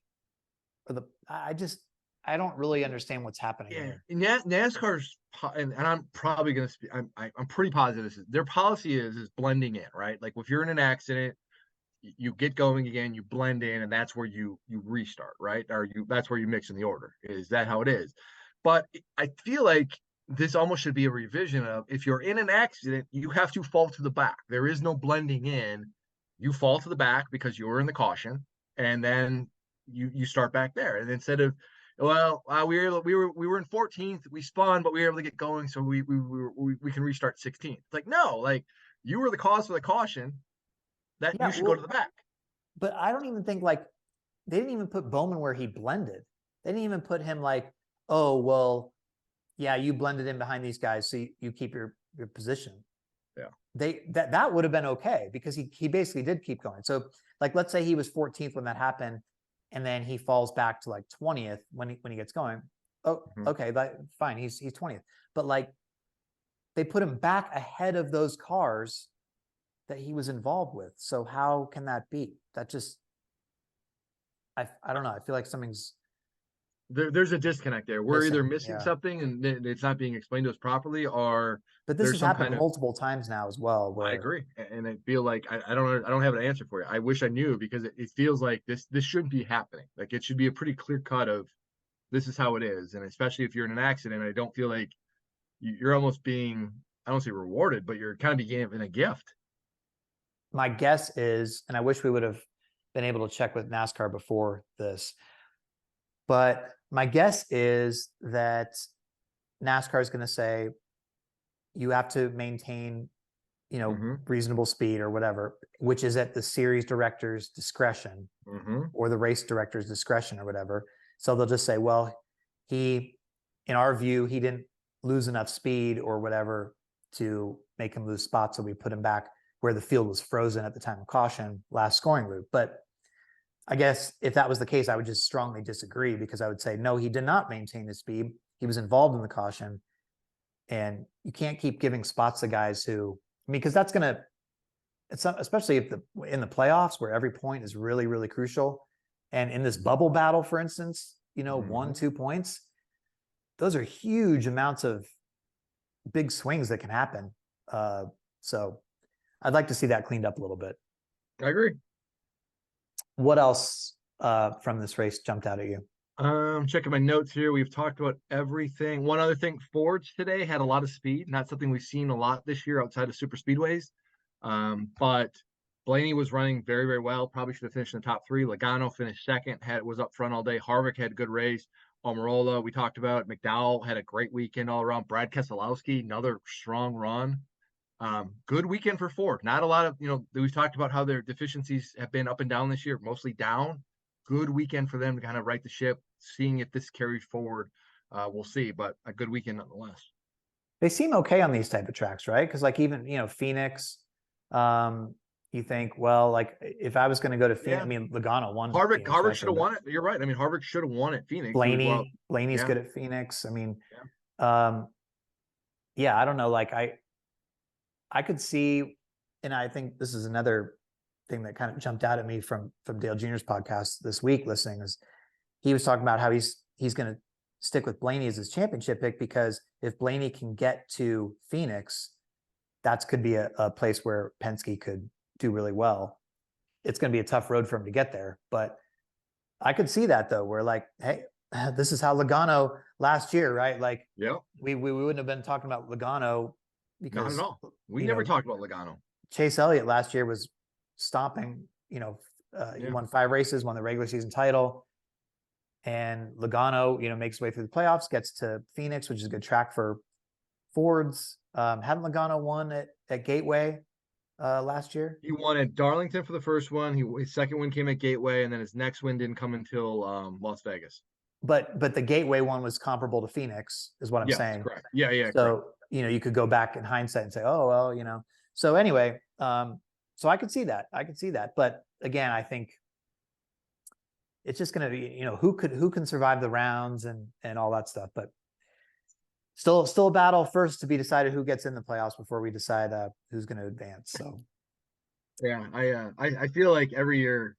[SPEAKER 1] or I don't really understand what's happening here.
[SPEAKER 2] NASCAR's and I'm probably going to speak. I'm pretty positive their policy is blending in, right? Like if you're in an accident, you get going again, you blend in, and that's where you restart, right? Or that's where you mix in the order. Is that how it is? But I feel like this almost should be a revision of, if you're in an accident, you have to fall to the back. There is no blending in. You fall to the back because you were in the caution, and then you start back there. And instead of, well, we were in 14th, we spun, but we were able to get going, so we can restart 16th. It's like, no, like you were the cause for the caution, that you should go to the back.
[SPEAKER 1] But I don't even think, like, they didn't even put Bowman where he blended. They didn't even put him like, oh, well, yeah, you blended in behind these guys, so you keep your position.
[SPEAKER 2] Yeah.
[SPEAKER 1] That would have been okay, because he basically did keep going. So like, let's say he was 14th when that happened, and then he falls back to like 20th when he gets going. Oh, okay, fine, he's 20th. But like, they put him back ahead of those cars that he was involved with. So how can that be? That just, I don't know. I feel like something's
[SPEAKER 2] there's a disconnect there. We're either missing something and it's not being explained to us properly, or
[SPEAKER 1] but this has happened multiple times now as well. Where
[SPEAKER 2] I agree, and I feel like I don't have an answer for you. I wish I knew, because it feels like this shouldn't be happening. Like, it should be a pretty clear cut of, this is how it is. And especially if you're in an accident, I don't feel like you're almost being, I don't say rewarded, but you're kind of being given a gift.
[SPEAKER 1] My guess is, and I wish we would have been able to check with NASCAR before this, but my guess is that NASCAR is going to say, you have to maintain, reasonable speed or whatever, which is at the series director's discretion or the race director's discretion or whatever. So they'll just say, well, in our view, he didn't lose enough speed or whatever to make him lose spots, so we put him back where the field was frozen at the time of caution, last scoring route. But I guess if that was the case, I would just strongly disagree, because I would say, no, he did not maintain his speed. He was involved in the caution, and you can't keep giving spots to guys who, because that's going to, especially if in the playoffs where every point is really, really crucial. And in this bubble battle, for instance, 1-2 points, those are huge amounts of big swings that can happen. So I'd like to see that cleaned up a little bit.
[SPEAKER 2] I agree.
[SPEAKER 1] What else from this race jumped out at you?
[SPEAKER 2] Checking my notes here. We've talked about everything. One other thing, Fords today had a lot of speed. Not something we've seen a lot this year outside of super speedways. But Blaney was running very, very well. Probably should have finished in the top three. Logano finished second. Was up front all day. Harvick had a good race. Almirola, we talked about. McDowell had a great weekend all around. Brad Keselowski, another strong run. Good weekend for Ford. Not a lot of, we've talked about how their deficiencies have been up and down this year, mostly down. Good weekend for them to kind of right the ship. Seeing if this carries forward, we'll see, but a good weekend nonetheless.
[SPEAKER 1] They seem okay on these type of tracks, right? Because like even, Phoenix, you think, well, like if I was going to go to Phoenix, I mean, Logano won.
[SPEAKER 2] Harvick should have won it. You're right. I mean, Harvick should have won at Phoenix.
[SPEAKER 1] Blaney's good at Phoenix. I mean, I don't know. Like I could see, and I think this is another thing that kind of jumped out at me from Dale Jr.'s podcast this week listening, is he was talking about how he's going to stick with Blaney as his championship pick, because if Blaney can get to Phoenix, that could be a place where Penske could do really well. It's going to be a tough road for him to get there, but I could see that though, where like, hey, this is how Logano last year, right? Like, we wouldn't have been talking about Logano because
[SPEAKER 2] not at all. We never talked about Logano.
[SPEAKER 1] Chase Elliott last year was stomping, he won 5 races, won the regular season title. And Logano, makes his way through the playoffs, gets to Phoenix, which is a good track for Fords. Hadn't Logano won at Gateway last year?
[SPEAKER 2] He won at Darlington for the first one. His second win came at Gateway, and then his next win didn't come until Las Vegas.
[SPEAKER 1] But the Gateway one was comparable to Phoenix, is what I'm saying.
[SPEAKER 2] Correct. Yeah.
[SPEAKER 1] So,
[SPEAKER 2] correct.
[SPEAKER 1] You could go back in hindsight and say, oh, well, So anyway, so I could see that. But again, I think it's just going to be, who can survive the rounds and all that stuff. But still a battle first to be decided who gets in the playoffs before we decide who's going to advance. So
[SPEAKER 2] Yeah, I feel like every year,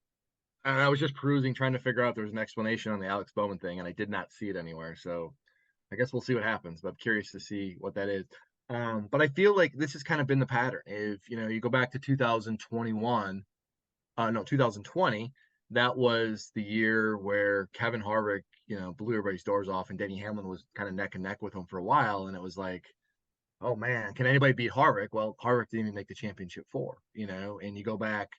[SPEAKER 2] and I was just perusing trying to figure out if there was an explanation on the Alex Bowman thing, and I did not see it anywhere. So I guess we'll see what happens, but I'm curious to see what that is. But I feel like this has kind of been the pattern. If you go back to 2021, no, 2020, that was the year where Kevin Harvick, blew everybody's doors off, and Denny Hamlin was kind of neck and neck with him for a while, and it was like, oh man, can anybody beat Harvick? Well, Harvick didn't even make the championship four, and you go back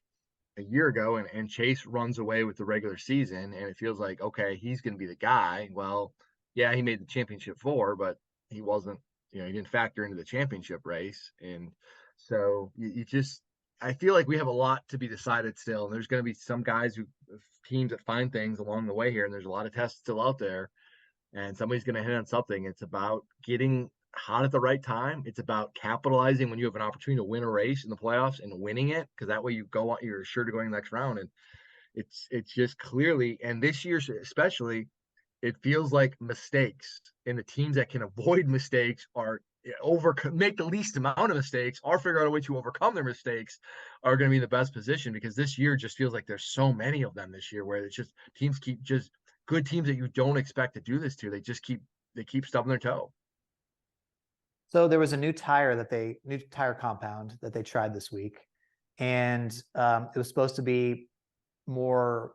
[SPEAKER 2] a year ago and Chase runs away with the regular season, and it feels like, okay, he's going to be the guy. Well, yeah, he made the championship four, but he wasn't, he didn't factor into the championship race. And so you just, I feel like we have a lot to be decided still. And there's going to be some guys teams that find things along the way here. And there's a lot of tests still out there, and somebody's going to hit on something. It's about getting hot at the right time. It's about capitalizing when you have an opportunity to win a race in the playoffs and winning it, because that way you're sure to go in the next round. And it's just clearly, and this year especially, it feels like mistakes, and the teams that can avoid mistakes are make the least amount of mistakes or figure out a way to overcome their mistakes are going to be in the best position, because this year just feels like there's so many of them this year where it's just teams keep just good teams that you don't expect to do this to. They keep stubbing their toe.
[SPEAKER 1] So there was a new tire compound that they tried this week, and it was supposed to be more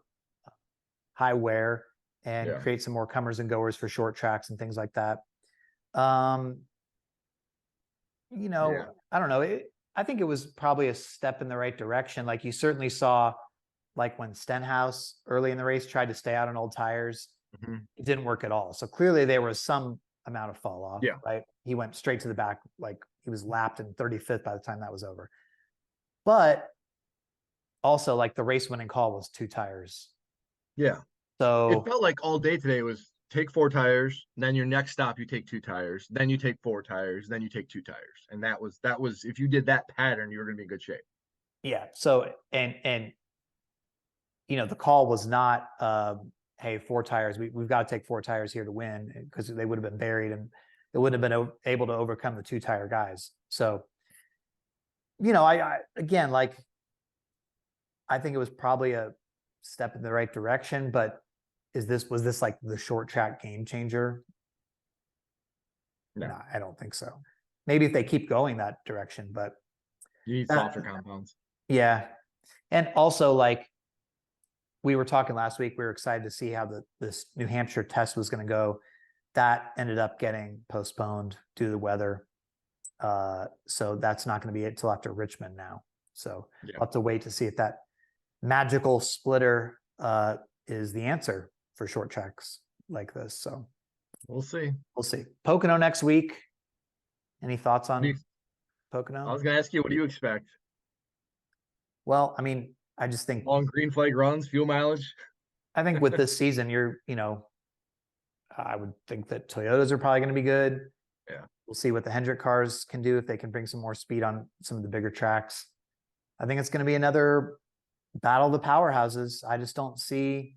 [SPEAKER 1] high wear and create some more comers and goers for short tracks and things like that. I don't know. I think it was probably a step in the right direction. Like, you certainly saw, like, when Stenhouse early in the race tried to stay out on old tires, it didn't work at all. So clearly there was some amount of fall off, right? He went straight to the back, like he was lapped in 35th by the time that was over. But also, like, the race winning call was 2 tires.
[SPEAKER 2] Yeah.
[SPEAKER 1] So
[SPEAKER 2] it felt like all day today was take 4 tires, then your next stop you take 2 tires, then you take 4 tires, then you take 2 tires. And that was if you did that pattern, you were going to be in good shape.
[SPEAKER 1] Yeah. So and the call was not hey, 4 tires. We've got to take 4 tires here to win, because they would have been buried and they wouldn't have been able to overcome the 2 tire guys. So, I again, like, I think it was probably a step in the right direction, but was this like the short track game changer? No, I don't think so. Maybe if they keep going that direction, but
[SPEAKER 2] you need softer compounds.
[SPEAKER 1] Yeah. And also, like, we were talking last week, we were excited to see how this New Hampshire test was going to go. That ended up getting postponed due to the weather. So that's not going to be until after Richmond now. So we'll have to wait to see if that magical splitter is the answer for short tracks like this. So
[SPEAKER 2] we'll see.
[SPEAKER 1] Pocono next week. Any thoughts on Pocono?
[SPEAKER 2] I was going to ask you, what do you expect?
[SPEAKER 1] Well, I mean, I just think
[SPEAKER 2] long green flag runs, fuel mileage.
[SPEAKER 1] I think with this season, I would think that Toyotas are probably going to be good.
[SPEAKER 2] Yeah.
[SPEAKER 1] We'll see what the Hendrick cars can do, if they can bring some more speed on some of the bigger tracks. I think it's going to be another battle of the powerhouses. I just don't see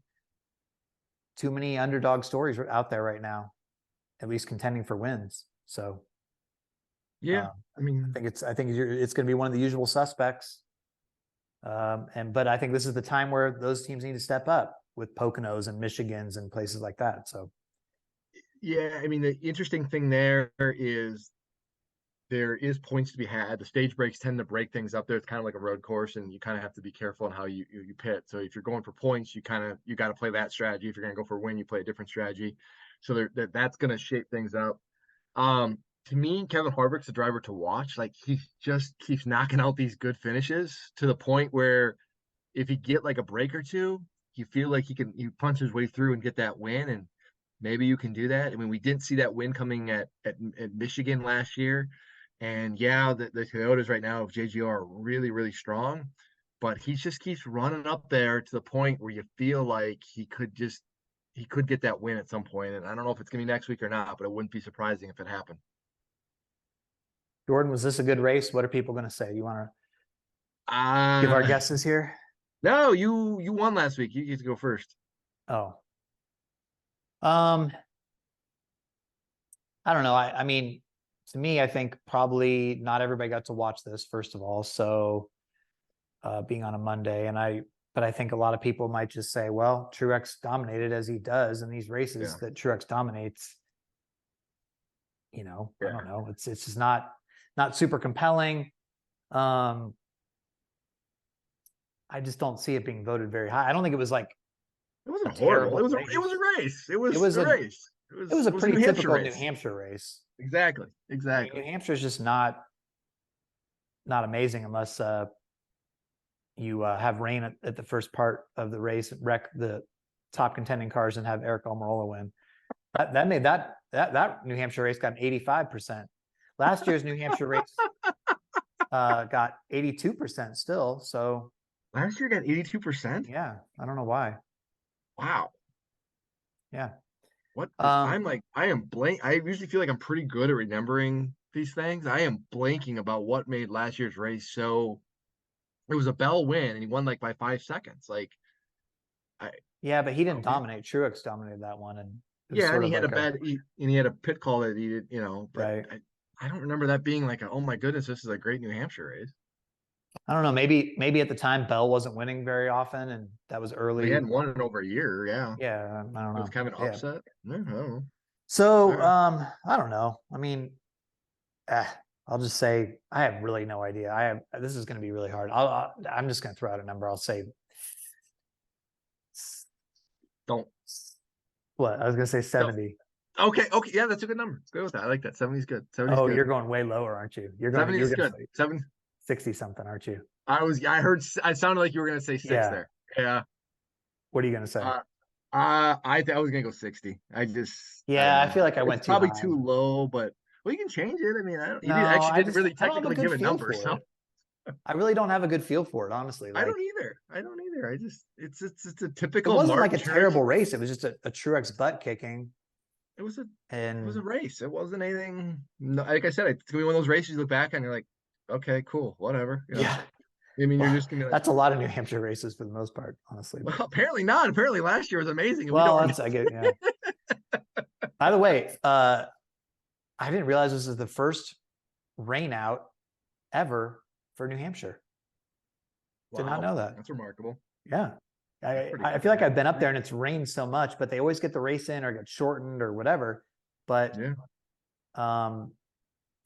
[SPEAKER 1] too many underdog stories out there right now, at least contending for wins. So
[SPEAKER 2] yeah,
[SPEAKER 1] I think it's going to be one of the usual suspects. But I think this is the time where those teams need to step up, with Poconos and Michigans and places like that. So,
[SPEAKER 2] yeah, I mean, the interesting thing there is points to be had. The stage breaks tend to break things up there. It's kind of like a road course, and you kind of have to be careful on how you pit. So if you're going for points, you got to play that strategy. If you're going to go for a win, you play a different strategy. So that's going to shape things up. To me, Kevin Harvick's a driver to watch. Like, he just keeps knocking out these good finishes to the point where if he get like a break or two, you feel like he punch his way through and get that win. And maybe you can do that. I mean, we didn't see that win coming at Michigan last year. And yeah, the Toyotas right now of JGR are really, really strong, but he just keeps running up there to the point where you feel like he could get that win at some point. And I don't know if it's going to be next week or not, but it wouldn't be surprising if it happened.
[SPEAKER 1] Jordan, was this a good race? What are people going to say? You want to give our guesses here?
[SPEAKER 2] No, you won last week. You get to go first.
[SPEAKER 1] Oh. I don't know. I mean, to me, I think probably not everybody got to watch this, first of all. So being on a Monday, but I think a lot of people might just say, well, Truex dominated as he does in these races that Truex dominates. I don't know. It's just not super compelling. I just don't see it being voted very high. I don't think it was like
[SPEAKER 2] It wasn't
[SPEAKER 1] a
[SPEAKER 2] horrible.
[SPEAKER 1] terrible
[SPEAKER 2] It
[SPEAKER 1] race.
[SPEAKER 2] was a race. It was
[SPEAKER 1] was
[SPEAKER 2] a
[SPEAKER 1] a-
[SPEAKER 2] race.
[SPEAKER 1] It was a pretty
[SPEAKER 2] New Hampshire
[SPEAKER 1] typical
[SPEAKER 2] race.
[SPEAKER 1] New Hampshire race.
[SPEAKER 2] Exactly.
[SPEAKER 1] I mean,
[SPEAKER 2] Exactly.
[SPEAKER 1] New Hampshire is just not amazing unless you have rain at the first part of the race, wreck the top contending cars, and have Eric Almirola win. That made that New Hampshire race got an 85%. Last year's New Hampshire race got 82% still. So
[SPEAKER 2] Last year got 82%.
[SPEAKER 1] yeah, I don't know why.
[SPEAKER 2] Wow.
[SPEAKER 1] Yeah.
[SPEAKER 2] What I am blank. I usually feel like I'm pretty good at remembering these things. I am blanking about what made last year's race so. It was a Bell win, and he won like by 5 seconds. Like,
[SPEAKER 1] yeah, but he didn't dominate. Truex dominated that one, and it was
[SPEAKER 2] yeah,
[SPEAKER 1] sort
[SPEAKER 2] and he
[SPEAKER 1] of
[SPEAKER 2] had
[SPEAKER 1] like
[SPEAKER 2] he had a pit call that he did, But
[SPEAKER 1] right.
[SPEAKER 2] I don't remember that being like, oh my goodness, this is a great New Hampshire race.
[SPEAKER 1] I don't know. Maybe at the time Bell wasn't winning very often, and that was early.
[SPEAKER 2] He hadn't won in over a year. Yeah.
[SPEAKER 1] Yeah, I don't know.
[SPEAKER 2] It was kind of an upset. I don't know.
[SPEAKER 1] So,
[SPEAKER 2] right.
[SPEAKER 1] I don't know. I mean, I'll just say I have really no idea. This is going to be really hard. I'm just going to throw out a number. I'll say.
[SPEAKER 2] Don't.
[SPEAKER 1] What? I was going to say 70.
[SPEAKER 2] No. Okay. Yeah, that's a good number. Let's go with that. I like that. 70 is good. 70
[SPEAKER 1] Oh,
[SPEAKER 2] good.
[SPEAKER 1] you're going way lower, aren't you? You're going.
[SPEAKER 2] 70 is good.
[SPEAKER 1] 60 something, aren't you?
[SPEAKER 2] I heard. I sounded like you were going to say 6 there. Yeah.
[SPEAKER 1] What are you going to say?
[SPEAKER 2] I was gonna go 60. I
[SPEAKER 1] feel like I went too
[SPEAKER 2] probably
[SPEAKER 1] high.
[SPEAKER 2] too low, but you can change it. I mean, you
[SPEAKER 1] No,
[SPEAKER 2] actually didn't really technically give a number,
[SPEAKER 1] for
[SPEAKER 2] so
[SPEAKER 1] it. I really don't have a good feel for it, honestly.
[SPEAKER 2] I don't either. I just it's a typical.
[SPEAKER 1] It wasn't like a
[SPEAKER 2] Truex
[SPEAKER 1] terrible race. It was just a Truex butt kicking.
[SPEAKER 2] It was a
[SPEAKER 1] and
[SPEAKER 2] race. It wasn't anything. No, like I said, it's gonna be one of those races you look back and you're like, okay, cool, whatever.
[SPEAKER 1] Yeah.
[SPEAKER 2] I mean, you're just gonna.
[SPEAKER 1] That's a lot of New Hampshire races for the most part, honestly.
[SPEAKER 2] Well, apparently not. Apparently last year was amazing.
[SPEAKER 1] Well, I get. Yeah. By the way, I didn't realize this is the first rain out ever for New Hampshire. Did not know that.
[SPEAKER 2] That's remarkable.
[SPEAKER 1] Yeah. I feel like I've been up there and it's rained so much, but they always get the race in or get shortened or whatever. But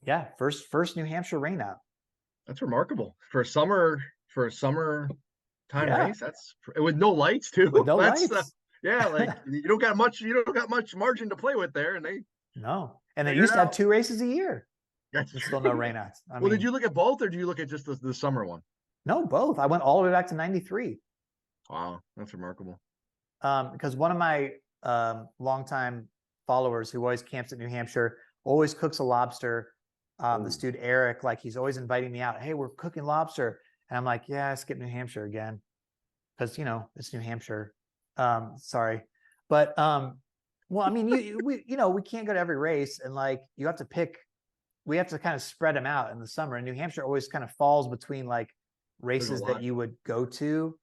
[SPEAKER 1] yeah, first New Hampshire rain out.
[SPEAKER 2] That's remarkable for a summer time race. That's with no lights too.
[SPEAKER 1] With no lights.
[SPEAKER 2] Like you don't got much margin to play with there, and they
[SPEAKER 1] used to have 2 races a year.
[SPEAKER 2] That's
[SPEAKER 1] There's still no rainouts.
[SPEAKER 2] Well, did you look at both, or do you look at just the summer one?
[SPEAKER 1] No, both. I went all the way back to 93.
[SPEAKER 2] Wow, that's remarkable.
[SPEAKER 1] Because one of my longtime followers who always camps at New Hampshire always cooks a lobster. This dude Eric, like he's always inviting me out. Hey, we're cooking lobster, and I'm like, yeah, I skip New Hampshire again, because it's New Hampshire. Sorry, but well, I mean, we can't go to every race, and like you have to pick. We have to kind of spread them out in the summer, and New Hampshire always kind of falls between like races that you would go to,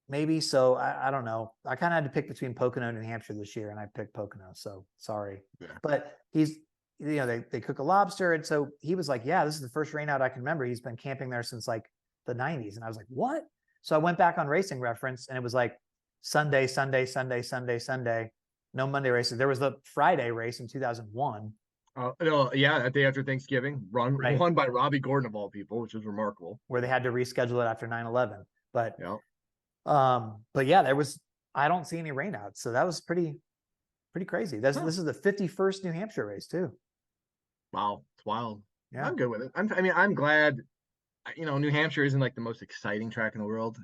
[SPEAKER 1] maybe. So I don't know. I kind of had to pick between Pocono and New Hampshire this year, and I picked Pocono. So sorry, but he's. They cook a lobster. And so he was like, yeah, this is the first rain out I can remember. He's been camping there since like the 90s. And I was like, what? So I went back on Racing Reference and it was like Sunday, Sunday, Sunday, Sunday, Sunday, no Monday races. There was the Friday race in 2001.
[SPEAKER 2] That day after Thanksgiving, won by Robbie Gordon of all people, which is remarkable.
[SPEAKER 1] Where they had to reschedule it after 9/11. But yeah, I don't see any rainouts. So that was pretty crazy. This is the 51st New Hampshire race too.
[SPEAKER 2] Wow, it's wild.
[SPEAKER 1] Yeah,
[SPEAKER 2] I'm good with it. I'm glad. New Hampshire isn't like the most exciting track in the world.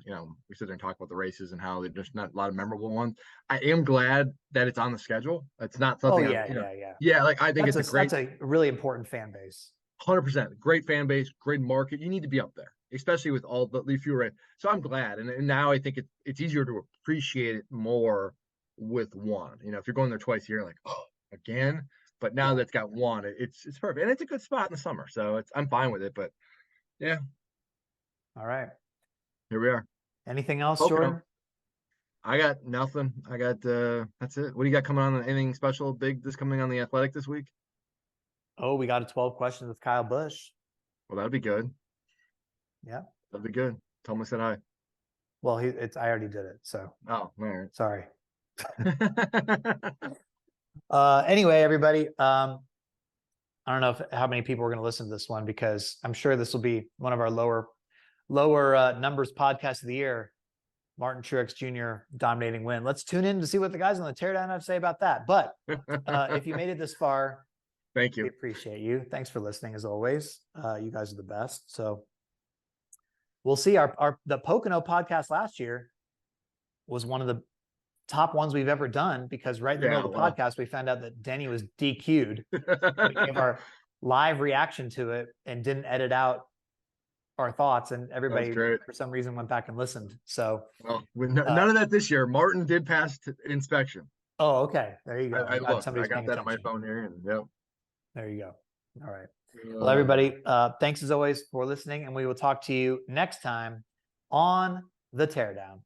[SPEAKER 2] We sit there and talk about the races and how there's not a lot of memorable ones. I am glad that it's on the schedule. It's not something. Yeah. Like I think that's a
[SPEAKER 1] really important fan base.
[SPEAKER 2] 100%, great fan base, great market. You need to be up there, especially with all the fewer. So I'm glad, and now I think it's easier to appreciate it more with one. If you're going there twice a year, like again. But now that's got one, it's perfect, and it's a good spot in the summer, so I'm fine with it. But yeah,
[SPEAKER 1] all right,
[SPEAKER 2] here we are.
[SPEAKER 1] Anything else, Jordan?
[SPEAKER 2] I got nothing. I got that's it. What do you got coming on? Anything special, big? This coming on the Athletic this week?
[SPEAKER 1] Oh, we got a 12 questions with Kyle Busch.
[SPEAKER 2] Well, that'd be good.
[SPEAKER 1] Yeah.
[SPEAKER 2] That'd be good. Tell him I said hi.
[SPEAKER 1] Well, I already did it, so
[SPEAKER 2] Oh, all right.
[SPEAKER 1] sorry. Anyway, everybody, I don't know how many people are going to listen to this one, because I'm sure this will be one of our lower numbers podcast of the year. Martin Truex Jr. dominating win. Let's tune in to see what the guys on the Teardown have to say about that. But if you made it this far,
[SPEAKER 2] Thank
[SPEAKER 1] we
[SPEAKER 2] you.
[SPEAKER 1] appreciate you. Thanks for listening as always. You guys are the best. So we'll see. The Pocono podcast last year was one of the top ones we've ever done, because right in the middle of the podcast, we found out that Denny was DQ'd. We gave our live reaction to it and didn't edit out our thoughts, and everybody for some reason went back and listened. So
[SPEAKER 2] none of that this year. Martin did pass inspection.
[SPEAKER 1] Oh, okay. There you go.
[SPEAKER 2] I got that on my phone here, and yep.
[SPEAKER 1] There you go. All right. Well, everybody, thanks as always for listening, and we will talk to you next time on the Teardown.